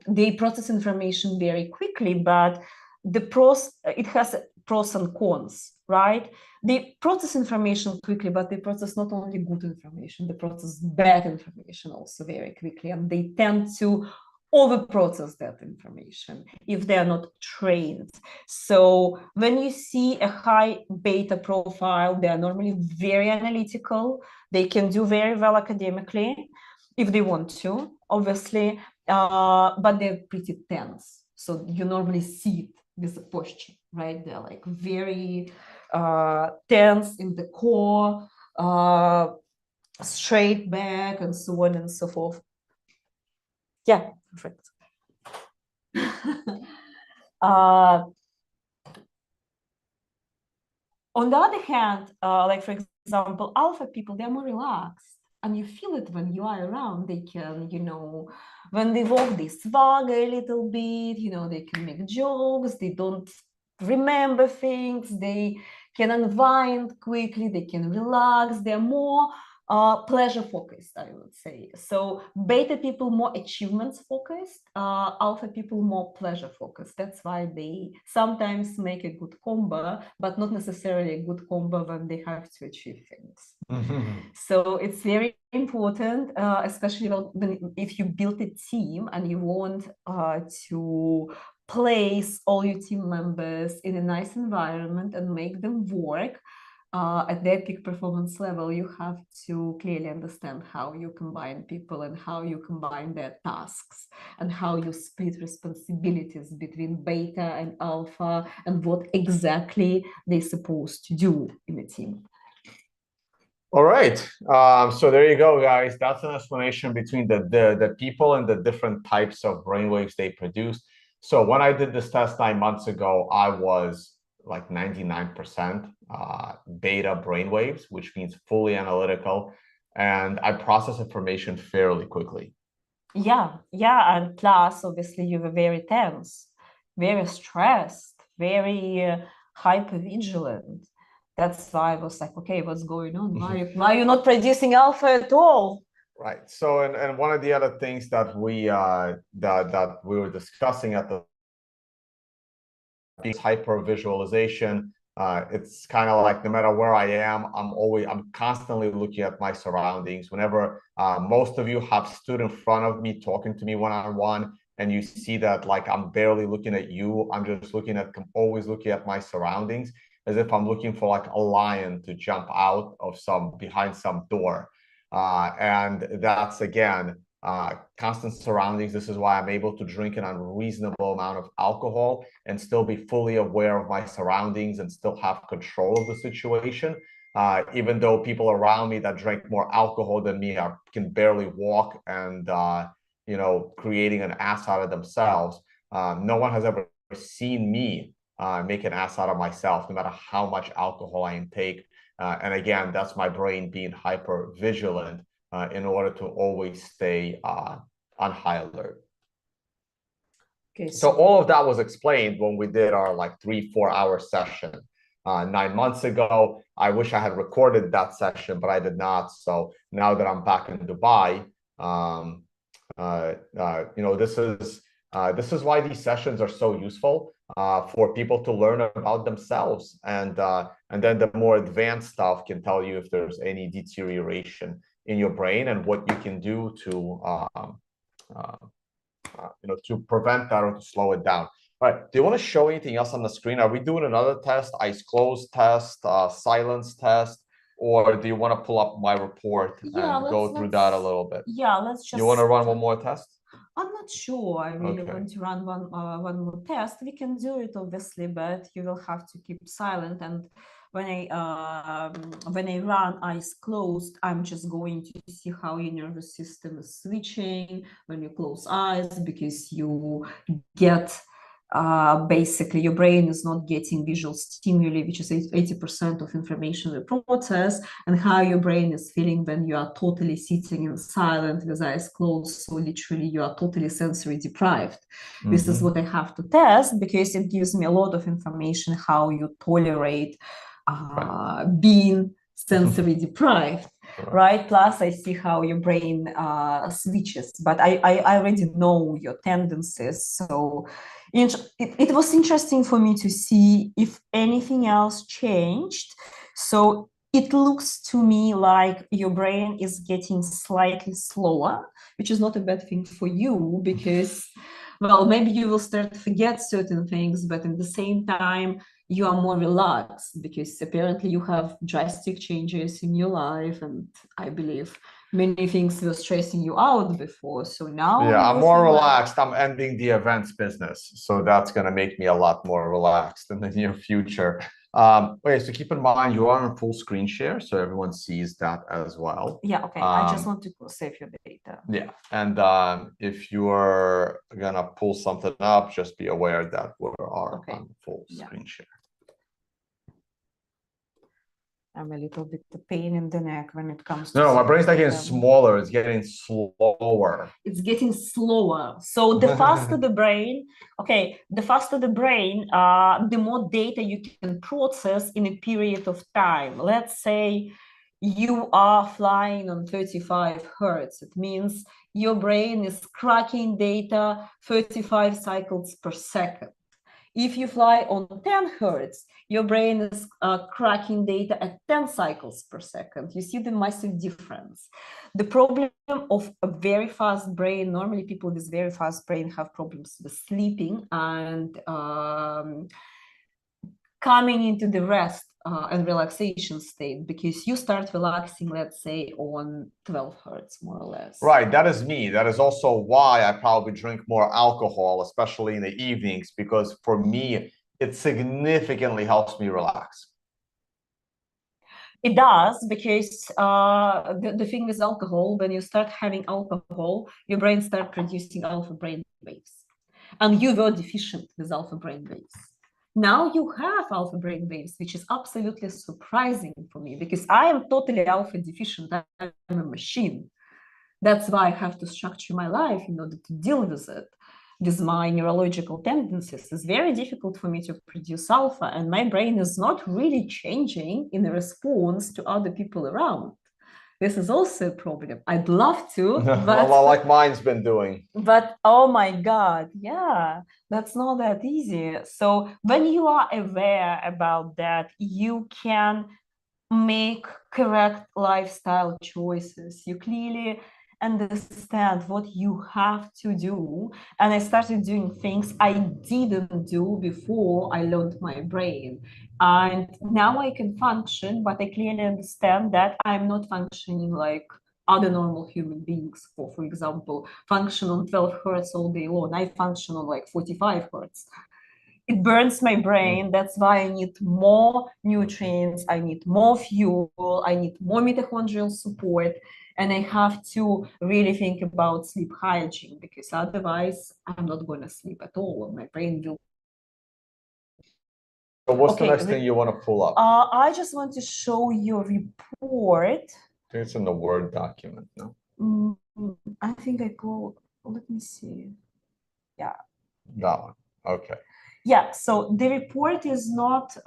They process information very quickly, but it has pros and cons, right? They process information quickly, but they process not only good information, they process bad information also very quickly, and they tend to over-process that information if they are not trained. So when you see a high beta profile, they are normally very analytical. They can do very well academically if they want to, obviously, but they're pretty tense. So you normally see it with the posture, right? They're like very tense in the core, straight back, and so on and so forth. Yeah, perfect. On the other hand, like for example, alpha people, they're more relaxed, and you feel it when you are around. They can, when they walk, they swag a little bit, they can make jokes, they don't remember things, they can unwind quickly, they can relax, they're more pleasure focused, I would say. So beta people more achievements focused, alpha people more pleasure focused. That's why they sometimes make a good combo, but not necessarily a good combo when they have to achieve things. So it's very important, especially if you build a team and you want to place all your team members in a nice environment and make them work at their peak performance level. You have to clearly understand how you combine people and how you combine their tasks and how you split responsibilities between beta and alpha and what exactly they're supposed to do in a team. All right. So there you go, guys. That's an explanation between the people and the different types of brainwaves they produce. So when I did this test 9 months ago, I was like 99% beta brainwaves, which means fully analytical, and I process information fairly quickly. Yeah, and plus, obviously, you were very tense, very stressed, very hypervigilant. That's why I was like, okay, what's going on? Why are you not producing alpha at all? Right. So, and one of the other things that we that we were discussing at the hypervisualization. It's kind of like no matter where I am, I'm constantly looking at my surroundings. Whenever most of you have stood in front of me talking to me one-on-one, and you see that like I'm barely looking at you, I'm just always looking at my surroundings as if I'm looking for like a lion to jump out of behind some door. And that's again, constant surroundings. This is why I'm able to drink an unreasonable amount of alcohol and still be fully aware of my surroundings and still have control of the situation. Even though people around me that drink more alcohol than me can barely walk and, creating an ass out of themselves. No one has ever seen me make an ass out of myself, no matter how much alcohol I intake. And again, that's my brain being hyper vigilant in order to always stay on high alert. Okay, so all of that was explained when we did our like 3-4 hour session 9 months ago. I wish I had recorded that session, but I did not. So now that I'm back in Dubai, this is why these sessions are so useful for people to learn about themselves, and then the more advanced stuff can tell you if there's any deterioration in your brain and what you can do to to prevent that or to slow it down. All right, do you want to show anything else on the screen? Are we doing another test, eyes closed test, silence test, or do you want to pull up my report and go through that a little bit? Yeah, let's just. You want to run one more test? I'm not sure I really want to run one more test. We can do it, obviously, but you will have to keep silent. And when I run eyes closed, I'm just going to see how your nervous system is switching when you close eyes, because you get basically your brain is not getting visual stimuli, which is 80% of information we process, and how your brain is feeling when you are totally sitting in silent with eyes closed. So literally you are totally sensory deprived. This is what I have to test because it gives me a lot of information how you tolerate being sensory deprived. Right. Plus, I see how your brain switches, but I already know your tendencies. So it was interesting for me to see if anything else changed. So it looks to me like your brain is getting slightly slower, which is not a bad thing for you because, well, maybe you will start to forget certain things, but at the same time, you are more relaxed because apparently you have drastic changes in your life, and I believe many things were stressing you out before. So now, yeah, I'm more relaxed. I'm ending the events business, so that's going to make me a lot more relaxed in the near future. Okay, so keep in mind you are on full screen share, so everyone sees that as well. Yeah, okay. I just want to save your data. Yeah, and if you are gonna pull something up, just be aware that we are on full screen share. I'm a little bit the pain in the neck when it comes to. No, my brain's not getting smaller, it's getting slower. It's getting slower. So the faster the brain, the faster the brain, the more data you can process in a period of time. Let's say you are flying on 35 hertz. It means your brain is cracking data 35 cycles per second. If you fly on 10 hertz, your brain is cracking data at 10 cycles per second. You see the massive difference. The problem of a very fast brain, normally people with very fast brain have problems with sleeping and coming into the rest and relaxation state, because you start relaxing, let's say, on 12 hertz, more or less. Right, that is me. That is also why I probably drink more alcohol, especially in the evenings, because for me, it significantly helps me relax. It does, because the thing with alcohol, when you start having alcohol, your brain starts producing alpha brain waves. And you were deficient with alpha brain waves. Now you have alpha brain waves, which is absolutely surprising for me because I am totally alpha deficient. I'm a machine. That's why I have to structure my life in order to deal with it. With my neurological tendencies, it's very difficult for me to produce alpha, and my brain is not really changing in response to other people around. This is also a problem. I'd love to, but like mine's been doing. But oh my God, yeah, that's not that easy. So when you are aware about that, you can make correct lifestyle choices. You clearly understand what you have to do. And I started doing things I didn't do before I learned my brain. And now I can function, but I clearly understand that I'm not functioning like other normal human beings, for example, function on 12 hertz all day long. I function on like 45 hertz. It burns my brain. That's why I need more nutrients, I need more fuel, I need more mitochondrial support, and I have to really think about sleep hygiene, because otherwise I'm not going to sleep at all. My brain will. So what's the next thing you want to pull up? I just want to show you a report. I think it's in the Word document, no? I think I go, let me see. Yeah. That one, okay. Yeah, so the report is not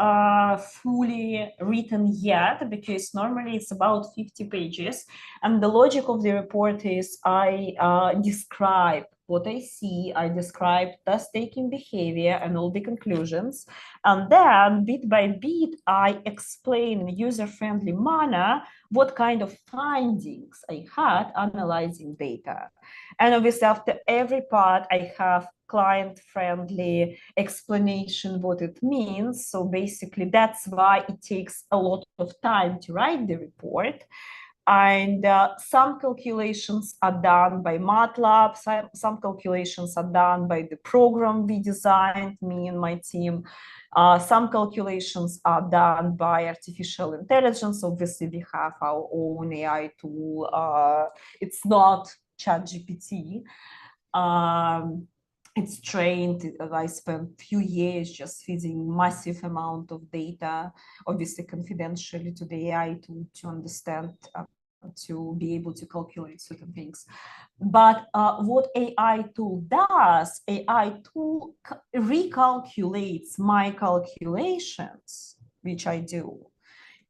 fully written yet, because normally it's about 50 pages. And the logic of the report is I describe what I see, I describe test-taking behavior and all the conclusions. And then bit by bit, I explain in a user-friendly manner what kind of findings I had analyzing data. And obviously after every part, I have client-friendly explanation what it means. So basically that's why it takes a lot of time to write the report. And some calculations are done by MATLAB, some calculations are done by the program we designed, me and my team. Some calculations are done by artificial intelligence. Obviously, we have our own AI tool. It's not ChatGPT. It's trained. I spent few years just feeding massive amount of data, obviously confidentially, to the AI to understand, to be able to calculate certain things. But what AI tool does, AI tool recalculates my calculations, which I do,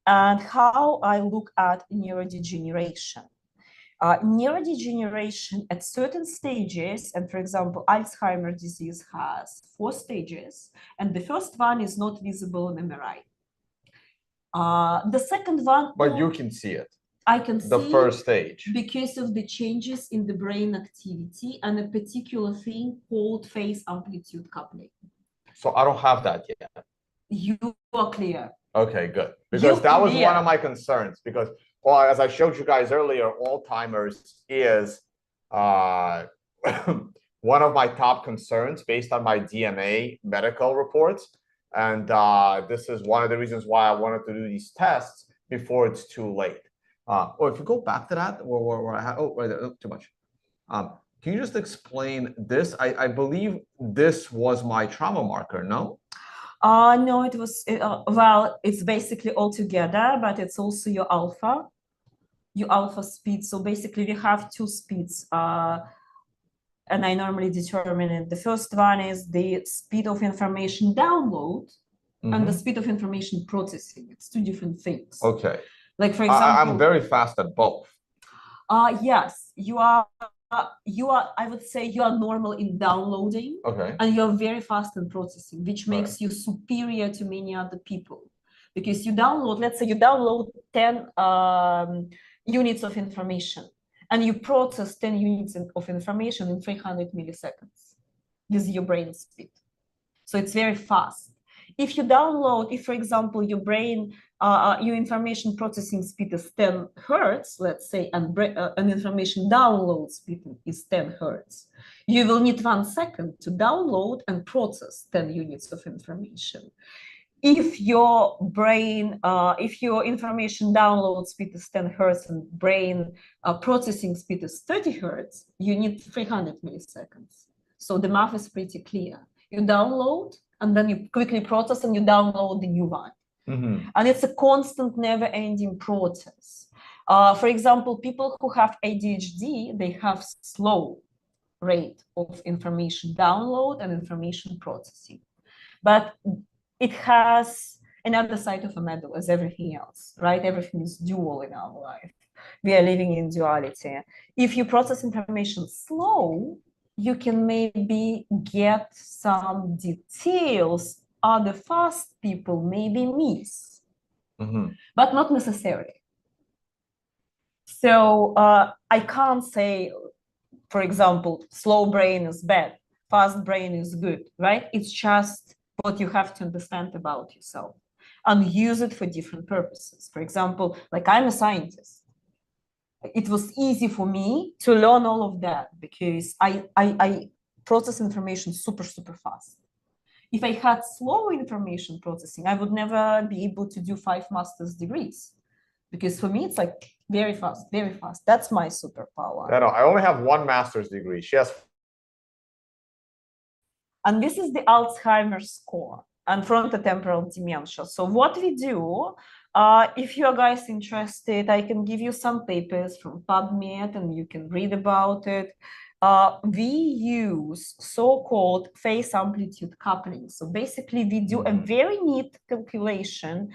and how I look at neurodegeneration. Neurodegeneration at certain stages, and for example, Alzheimer's disease has 4 stages, and the first one is not visible on MRI. The second one, but you can see it. I can see the first stage because of the changes in the brain activity and a particular thing called phase amplitude coupling. So I don't have that yet. You are clear. Okay, good. Because that was one of my concerns. Because, well, as I showed you guys earlier, Alzheimer's is one of my top concerns based on my DNA medical reports. And this is one of the reasons why I wanted to do these tests before it's too late. Or if you go back to that, where I have, oh, right there, too much. Can you just explain this? I believe this was my trauma marker, no? No, it was, well, it's basically all together, but it's also your alpha speed. So basically we have 2 speeds, and I normally determine it. The first one is the speed of information download and the speed of information processing. It's 2 different things. Okay. Like, for example, I'm very fast at both. Yes, you are, I would say you are normal in downloading, okay, and you're very fast in processing, which makes you superior to many other people. Because you download, let's say you download 10 units of information, and you process 10 units of information in 300 milliseconds with your brain speed. So it's very fast. If you download, if, for example, your brain, your information processing speed is 10 hertz, let's say, and an information download speed is 10 hertz, you will need 1 second to download and process 10 units of information. If your brain, if your information download speed is 10 hertz and brain processing speed is 30 hertz, you need 300 milliseconds. So the math is pretty clear. You download, and then you quickly process, and you download the new one. And it's a constant, never-ending process. For example, people who have ADHD, they have slow rate of information download and information processing. But it has another side of a medal as everything else, right? Everything is dual in our life. We are living in duality. If you process information slow, you can maybe get some details other fast people maybe miss, but not necessarily. So I can't say, for example, slow brain is bad, fast brain is good, right? It's just what you have to understand about yourself and use it for different purposes. For example, like, I'm a scientist. It was easy for me to learn all of that because I process information super fast. If I had slow information processing, I would never be able to do 5 master's degrees, because for me it's like very fast, very fast. That's my superpower. No, I only have 1 master's degree. She has. And this is the Alzheimer's score and frontotemporal dementia. So what we do, if you are guys interested, I can give you some papers from PubMed and you can read about it. We use so-called phase amplitude coupling. So basically we do a very neat calculation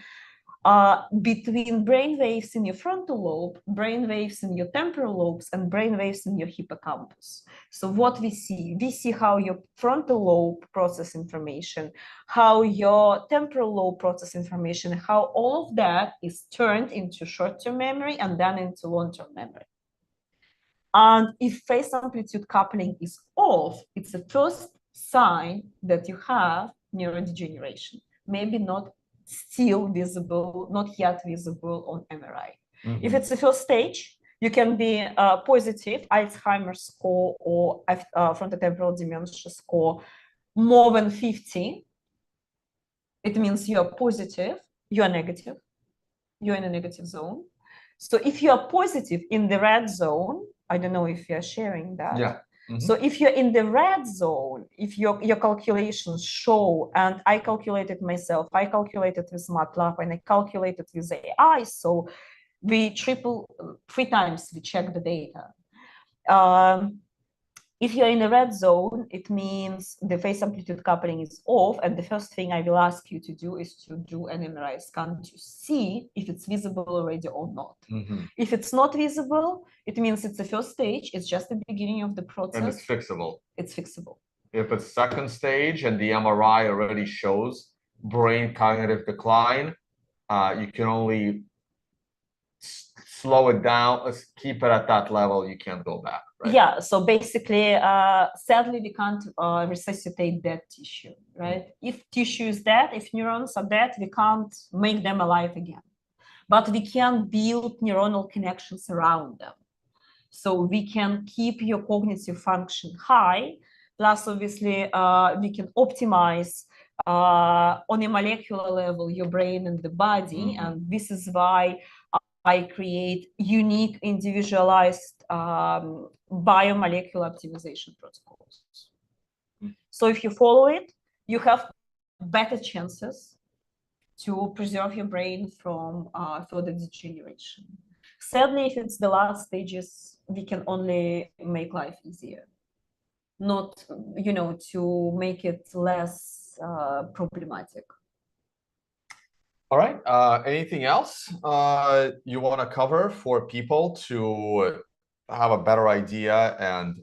between brain waves in your frontal lobe, brain waves in your temporal lobes, and brain waves in your hippocampus. So what we see how your frontal lobe process information, how your temporal lobe process information, how all of that is turned into short-term memory and then into long-term memory. And if phase amplitude coupling is off, it's the first sign that you have neurodegeneration. Maybe not still visible, not yet visible on MRI. If it's the first stage, you can be positive Alzheimer's score or frontotemporal dementia score more than 50. It means you are positive, you are negative, you're in a negative zone. So if you are positive in the red zone, I don't know if you're sharing that. Yeah. So if you're in the red zone, if your calculations show, and I calculated myself, I calculated with MATLAB and I calculated with AI, so we 3 times we check the data. If you're in the red zone, it means the phase amplitude coupling is off, and the first thing I will ask you to do is to do an MRI scan to see if it's visible already or not. If it's not visible, it means it's the first stage, it's just the beginning of the process. And it's fixable. It's fixable. If it's second stage and the MRI already shows brain cognitive decline, you can only slow it down, keep it at that level, you can't go back, right? Yeah, so basically, sadly, we can't resuscitate dead tissue, right? If tissue is dead, if neurons are dead, we can't make them alive again. But we can build neuronal connections around them. So we can keep your cognitive function high, plus obviously we can optimize on a molecular level your brain and the body, and this is why I create unique, individualized biomolecular optimization protocols. So if you follow it, you have better chances to preserve your brain from further degeneration. Sadly, if it's the last stages, we can only make life easier, not, you know, to make it less problematic. All right. Anything else you want to cover for people to have a better idea and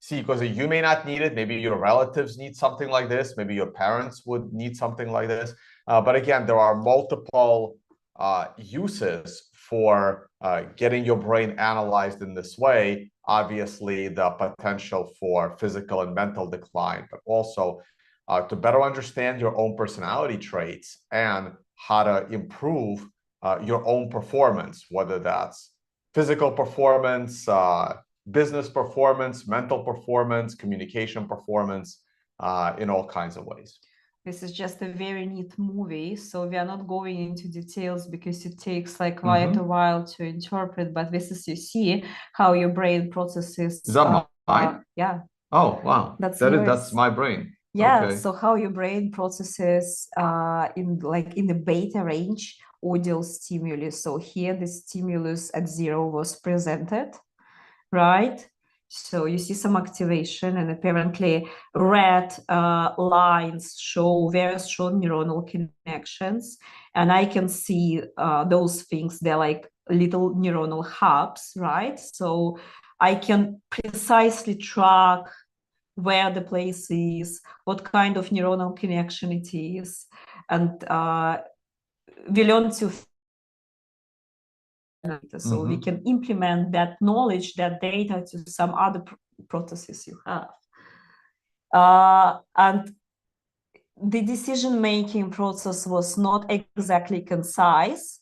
see? Because you may not need it. Maybe your relatives need something like this. Maybe your parents would need something like this. But again, there are multiple uses for getting your brain analyzed in this way. Obviously, the potential for physical and mental decline, but also to better understand your own personality traits and how to improve your own performance, whether that's physical performance, business performance, mental performance, communication performance, in all kinds of ways. This is just a very neat movie, so we are not going into details because it takes like quite a while to interpret, but this is, you see how your brain processes. Is that mine? Yeah. Oh, wow. That's my brain. Yeah, okay. So how your brain processes in the beta range audio stimulus. So here the stimulus at 0 was presented, right? So you see some activation, and apparently red lines show very strong neuronal connections, and I can see those things. They're like little neuronal hubs, right? So I can precisely track where the place is, what kind of neuronal connection it is, and we learn to so we can implement that knowledge, that data to some other processes you have. And the decision-making process was not exactly concise,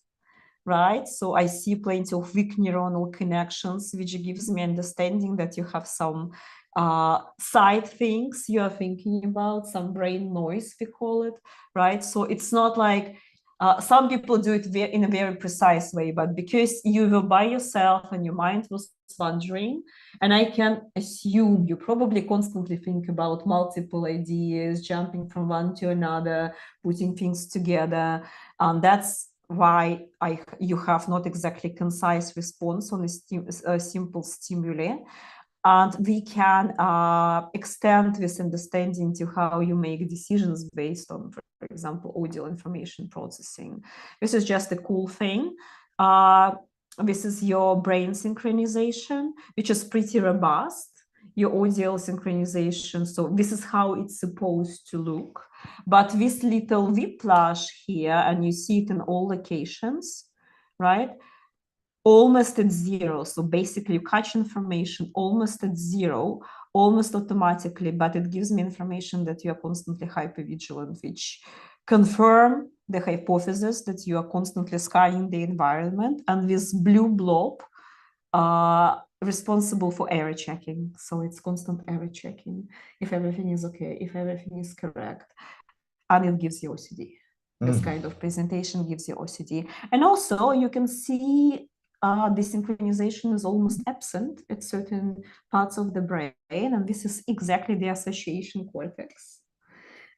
right? So I see plenty of weak neuronal connections, which gives me understanding that you have some side things you are thinking about, some brain noise, we call it, right? So it's not like some people do it in a very precise way, but because you were by yourself and your mind was wandering, and I can assume you probably constantly think about multiple ideas, jumping from one to another, putting things together. That's why you have not exactly concise response on a simple stimuli. And we can extend this understanding to how you make decisions based on, for example, audio information processing. This is just a cool thing. This is your brain synchronization, which is pretty robust, your audio synchronization. So this is how it's supposed to look. But this little whiplash here, and you see it in all locations, right? Almost at 0. So basically you catch information almost at 0, almost automatically, but it gives me information that you are constantly hypervigilant, which confirm the hypothesis that you are constantly scanning the environment, and this blue blob responsible for error checking. So it's constant error checking, if everything is okay, if everything is correct, and it gives you OCD. This kind of presentation gives you OCD. And also you can see desynchronization is almost absent at certain parts of the brain, and this is exactly the association cortex.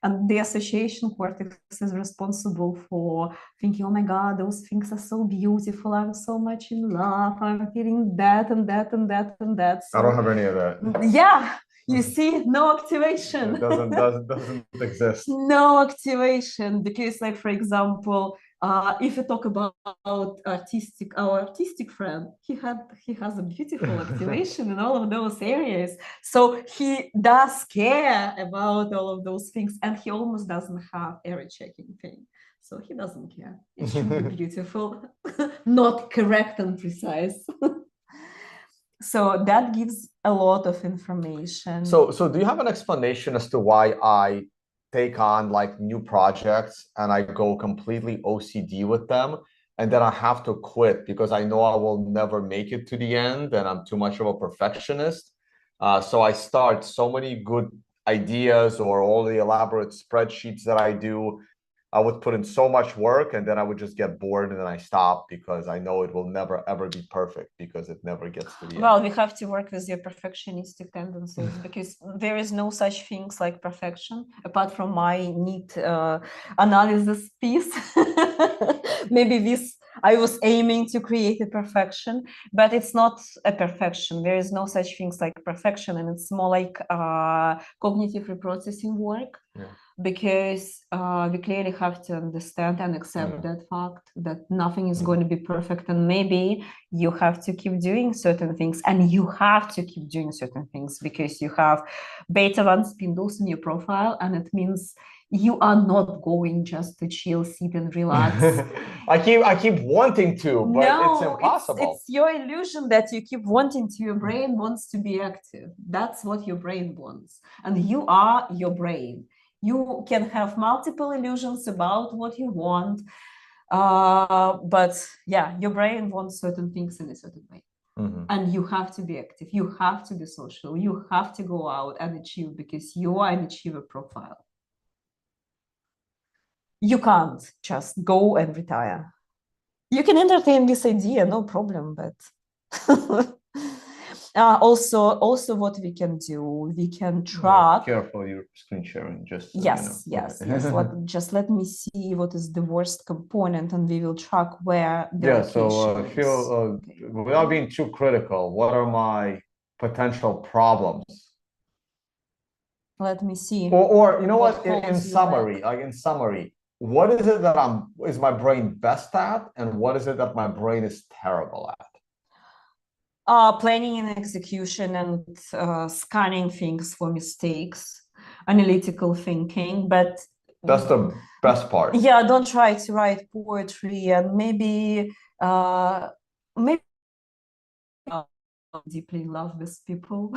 And the association cortex is responsible for thinking, oh my God, those things are so beautiful. I'm so much in love. I'm feeling that and that and that and that. So, I don't have any of that. Yeah, you see, no activation. It doesn't exist. No activation, because, like, for example, if you talk about our artistic friend, he has a beautiful activation in all of those areas. So he does care about all of those things, and he almost doesn't have error checking thing. So he doesn't care. It should be beautiful, not correct and precise. So that gives a lot of information. So do you have an explanation as to why I take on like new projects and I go completely OCD with them, and then I have to quit because I know I will never make it to the end and I'm too much of a perfectionist? So I start so many good ideas or all the elaborate spreadsheets that I do. I would put in so much work and then I would just get bored and then I stop because I know it will never ever be perfect because it never gets to the end. Well, we have to work with your perfectionistic tendencies because there is no such things like perfection apart from my neat analysis piece. Maybe this I was aiming to create a perfection, but it's not a perfection. There is no such things like perfection, and it's more like cognitive reprocessing work. Yeah. Because we clearly have to understand and accept that fact that nothing is going to be perfect, and maybe you have to keep doing certain things, and you have to keep doing certain things because you have beta 1 spindles in your profile, and it means you are not going just to chill, sit and relax. I keep wanting to, but no, it's impossible. It's your illusion that you keep wanting to. Your brain wants to be active. That's what your brain wants, and you are your brain. You can have multiple illusions about what you want, but yeah, your brain wants certain things in a certain way. And you have to be active. You have to be social. You have to go out and achieve because you are an achiever profile. You can't just go and retire. You can entertain this idea, no problem, but also what we can do, we can track. Careful, your screen sharing. Just so yes. Just let me see what is the worst component, and we will track where the so without being too critical, what are my potential problems? Let me see. Or you know what? In summary, what is it that is my brain best at, and what is it that my brain is terrible at? Planning and execution and scanning things for mistakes, analytical thinking, but that's the best part. Yeah, don't try to write poetry, and maybe deeply in love with people,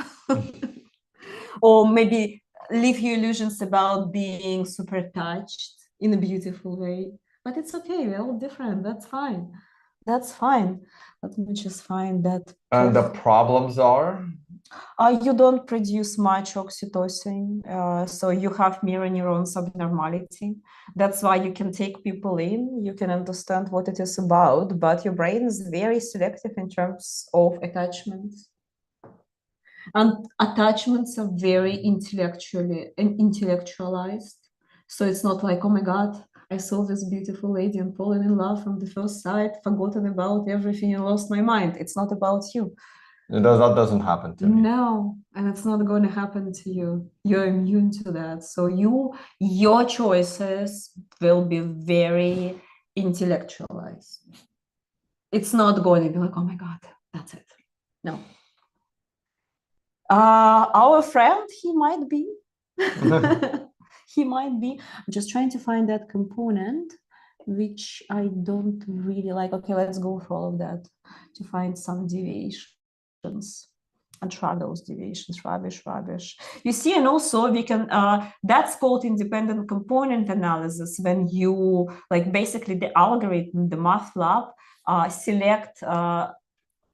or maybe leave your illusions about being super touched in a beautiful way. But it's okay, we're all different. That's fine. That's fine. Let me just find that. And the problems are? You don't produce much oxytocin, so you have mirror neurons abnormality. That's why you can take people in, you can understand what it is about, but your brain is very selective in terms of attachments. And attachments are very intellectualized. So it's not like, oh my God, I saw this beautiful lady and fallen in love from the first sight, forgotten about everything and lost my mind. It's not about you. That doesn't happen to me. No, and it's not going to happen to you. You're immune to that. So your choices will be very intellectualized. It's not going to be like, oh my God, that's it. No. Our friend, he might be. He might be. I'm just trying to find that component, which I don't really like. Okay, let's go through all of that to find some deviations and track those deviations. Rubbish. You see, and also we can, that's called independent component analysis, when you, like, basically the algorithm, the math lab, select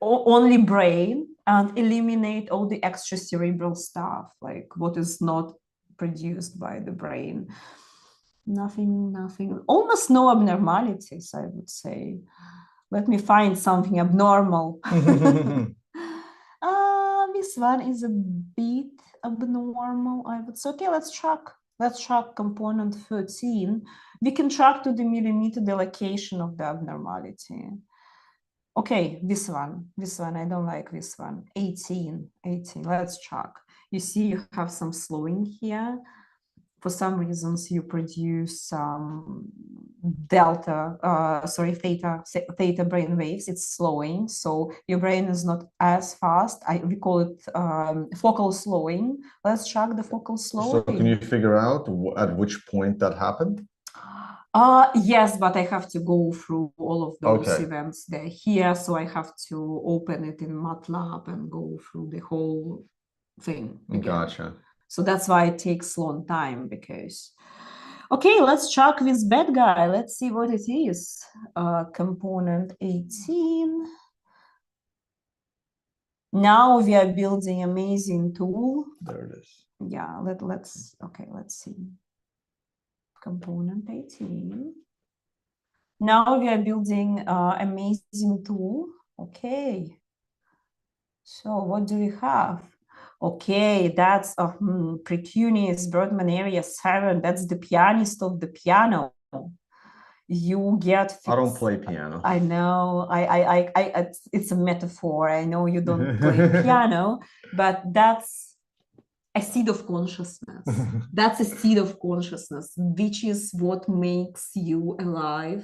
only brain and eliminate all the extra cerebral stuff, like what is not produced by the brain. Nothing, almost no abnormalities, I would say. Let me find something abnormal. This one is a bit abnormal, I would say. Okay, let's track. Let's track component 13. We can track to the millimeter the location of the abnormality. Okay, this one, I don't like this one. 18, let's track. You see you have some slowing here. For some reasons, you produce some theta brain waves. It's slowing, so your brain is not as fast. We call it focal slowing. Let's track the focal slowing. So can you figure out at which point that happened? Yes, but I have to go through all of those Okay. events. They're here, so I have to open it in MATLAB and go through the whole thing again. Gotcha. So that's why it takes long time, because okay, let's check this bad guy. Let's see what it is. Component 18. Now we are building amazing tool. There it is. Yeah, let's see. Component 18. Now we are building amazing tool. Okay. So what do we have? Okay, that's Precunious Birdman area 7. That's the pianist of the piano. You get. I don't play piano. I know. It's a metaphor. I know you don't play piano, but that's a seed of consciousness. That's a seed of consciousness, which is what makes you alive.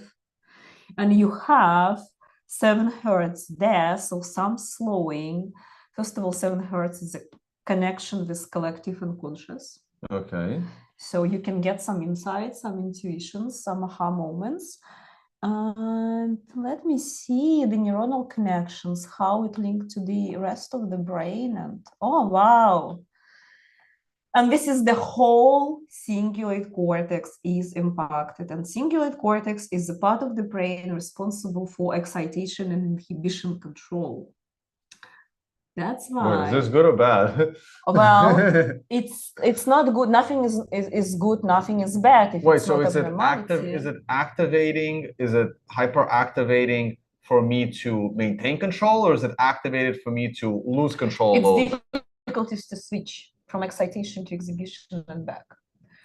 And you have 7 hertz there, so some slowing. First of all, 7 hertz is a connection with collective unconscious. Okay. So you can get some insights, some intuitions, some aha moments. And let me see the neuronal connections, how it linked to the rest of the brain. And oh, wow. And this is the whole cingulate cortex is impacted. And cingulate cortex is a part of the brain responsible for excitation and inhibition control. That's why. Wait, is this good or bad? Well, it's not good. Nothing is good. Nothing is bad. If Wait, it's so not is it active? Is it activating? Is it hyperactivating for me to maintain control, or is it activated for me to lose control? It's difficulties to switch from excitation to exhibition and back.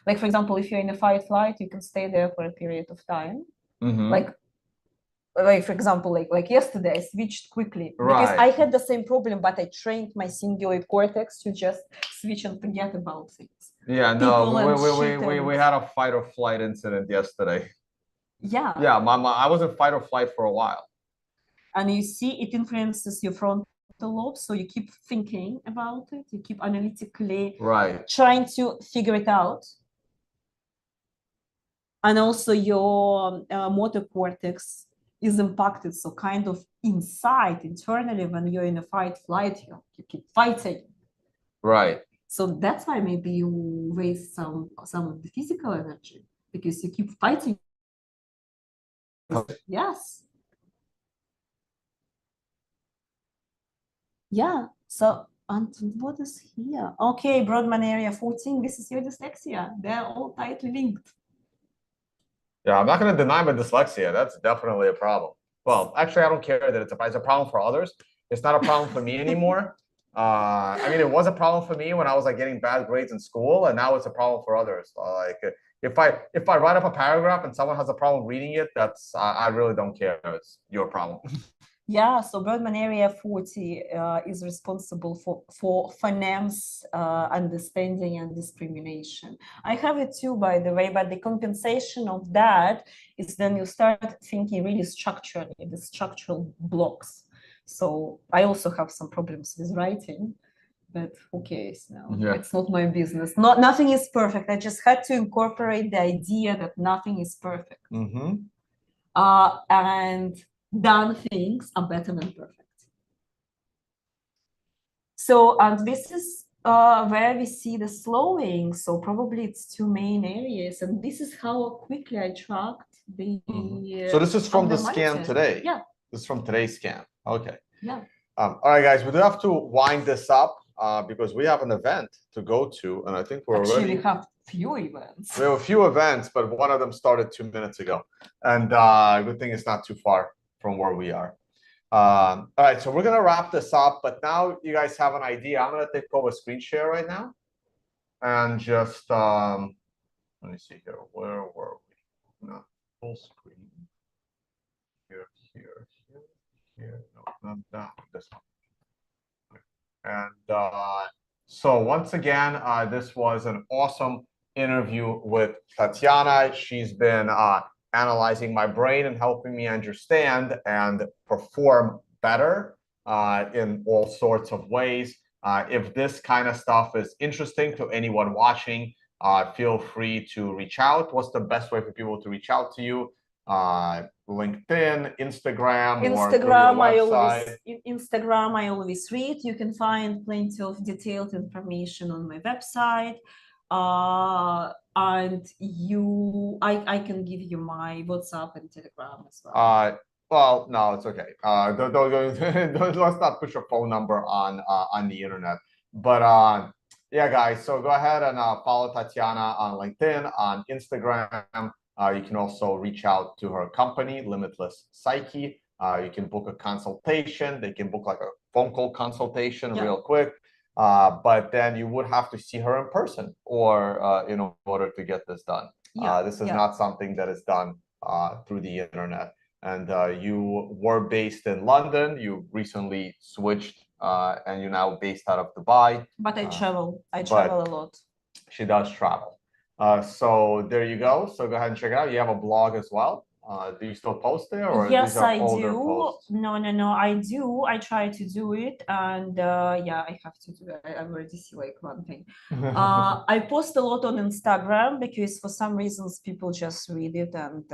Like, for example, if you're in a fight flight, you can stay there for a period of time. Like for example, like yesterday, I switched quickly because I had the same problem, but I trained my cingulate cortex to just switch and forget about things. Yeah, no, we had a fight or flight incident yesterday. Yeah. Yeah, I was in fight or flight for a while. And you see, it influences your frontal lobe, so you keep thinking about it, you keep analytically trying to figure it out. And also your motor cortex is impacted, so kind of inside, internally, when you're in a fight flight, you keep fighting. Right. So that's why maybe you waste some of the physical energy, because you keep fighting. Yes. Yeah. So, and what is here? Okay, Brodmann area 14. This is your dyslexia. They're all tightly linked. Yeah, I'm not going to deny my dyslexia. That's definitely a problem. Well, actually, I don't care that it's a problem for others. It's not a problem for me anymore. I mean, it was a problem for me when I was like getting bad grades in school, and now it's a problem for others. Like if I write up a paragraph and someone has a problem reading it, that's I really don't care. It's your problem. Yeah, so Brodmann area 40 is responsible for phonemes, understanding and discrimination. I have it too, by the way, but the compensation of that is then you start thinking really structurally, the structural blocks. So I also have some problems with writing, but who cares now? Yeah. It's not my business. Nothing is perfect. I just had to incorporate the idea that nothing is perfect. And done things are better than perfect. So, and this is where we see the slowing. So probably it's 2 main areas, and this is how quickly I tracked the. So this is from the scan today. Yeah. This is from today's scan. Okay. Yeah. All right, guys, we do have to wind this up because we have an event to go to, and I think we're actually we have few events. We have a few events, but one of them started 2 minutes ago, and good thing it's not too far from where we are. All right, so we're gonna wrap this up, but now you guys have an idea. I'm gonna take over screen share right now and just let me see here. Where were we? Not full screen. Here, here, here. No, not that. This one. And so once again, this was an awesome interview with Tatiana. She's been analyzing my brain and helping me understand and perform better in all sorts of ways. If this kind of stuff is interesting to anyone watching, feel free to reach out. What's the best way for people to reach out to you? LinkedIn, Instagram, or through your website? Instagram, I always read. You can find plenty of detailed information on my website. And I can give you my WhatsApp and Telegram as well. Well, no, it's okay. Let's not push a phone number on the internet. But yeah, guys, so go ahead and follow Tatiana on LinkedIn, on Instagram. You can also reach out to her company, LlimitlessPsyche. You can book a consultation. They can book like a phone call consultation real quick. But then you would have to see her in person or in order to get this done. This is not something that is done through the internet. And you were based in London. You recently switched and you're now based out of Dubai. But I travel. I travel a lot. She does travel. So there you go. So go ahead and check it out. You have a blog as well. Do you still post there, or yes, these are I older do. posts? No, I do. I try to do it, and yeah, I have to do it. I already see like one thing. I post a lot on Instagram because for some reasons people just read it and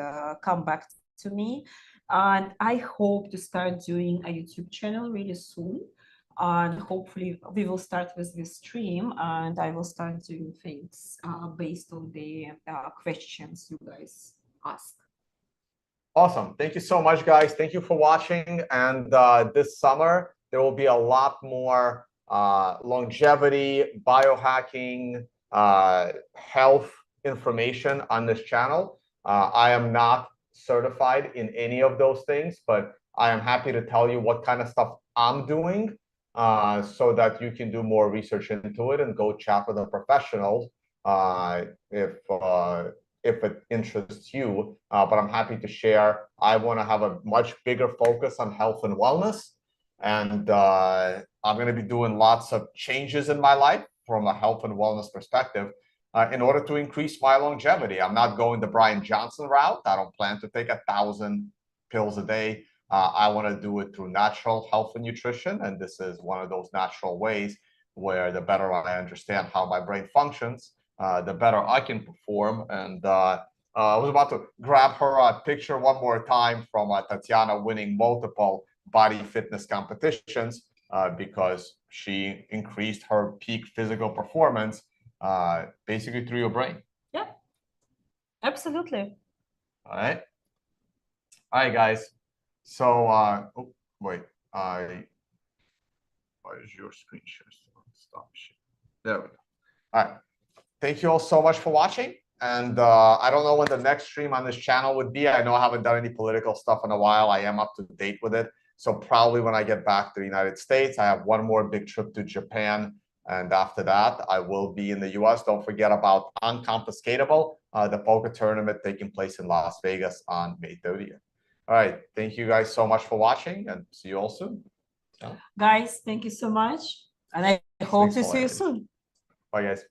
come back to me. And I hope to start doing a YouTube channel really soon. And hopefully we will start with this stream, and I will start doing things based on the questions you guys ask. Awesome. Thank you so much, guys. Thank you for watching. And this summer, there will be a lot more longevity, biohacking, health information on this channel. I am not certified in any of those things, but I am happy to tell you what kind of stuff I'm doing so that you can do more research into it and go chat with a professional if it interests you, but I'm happy to share. I want to have a much bigger focus on health and wellness, and I'm going to be doing lots of changes in my life from a health and wellness perspective in order to increase my longevity. I'm not going the Brian Johnson route. I don't plan to take 1,000 pills a day. I want to do it through natural health and nutrition, and this is one of those natural ways where the better I understand how my brain functions, the better I can perform. And I was about to grab her picture one more time from Tatiana winning multiple body fitness competitions because she increased her peak physical performance basically through your brain. Yeah, absolutely. All right. All right, guys. So, oh, wait, why is your screen share still? Stop share. There we go. All right. Thank you all so much for watching. And I don't know when the next stream on this channel would be. I know I haven't done any political stuff in a while. I am up to date with it. So probably when I get back to the United States, I have one more big trip to Japan. And after that, I will be in the US. Don't forget about Unconfiscatable, the poker tournament taking place in Las Vegas on May 30th. All right. Thank you guys so much for watching, and see you all soon. Guys, thank you so much. And I hope to see you soon. Bye, guys.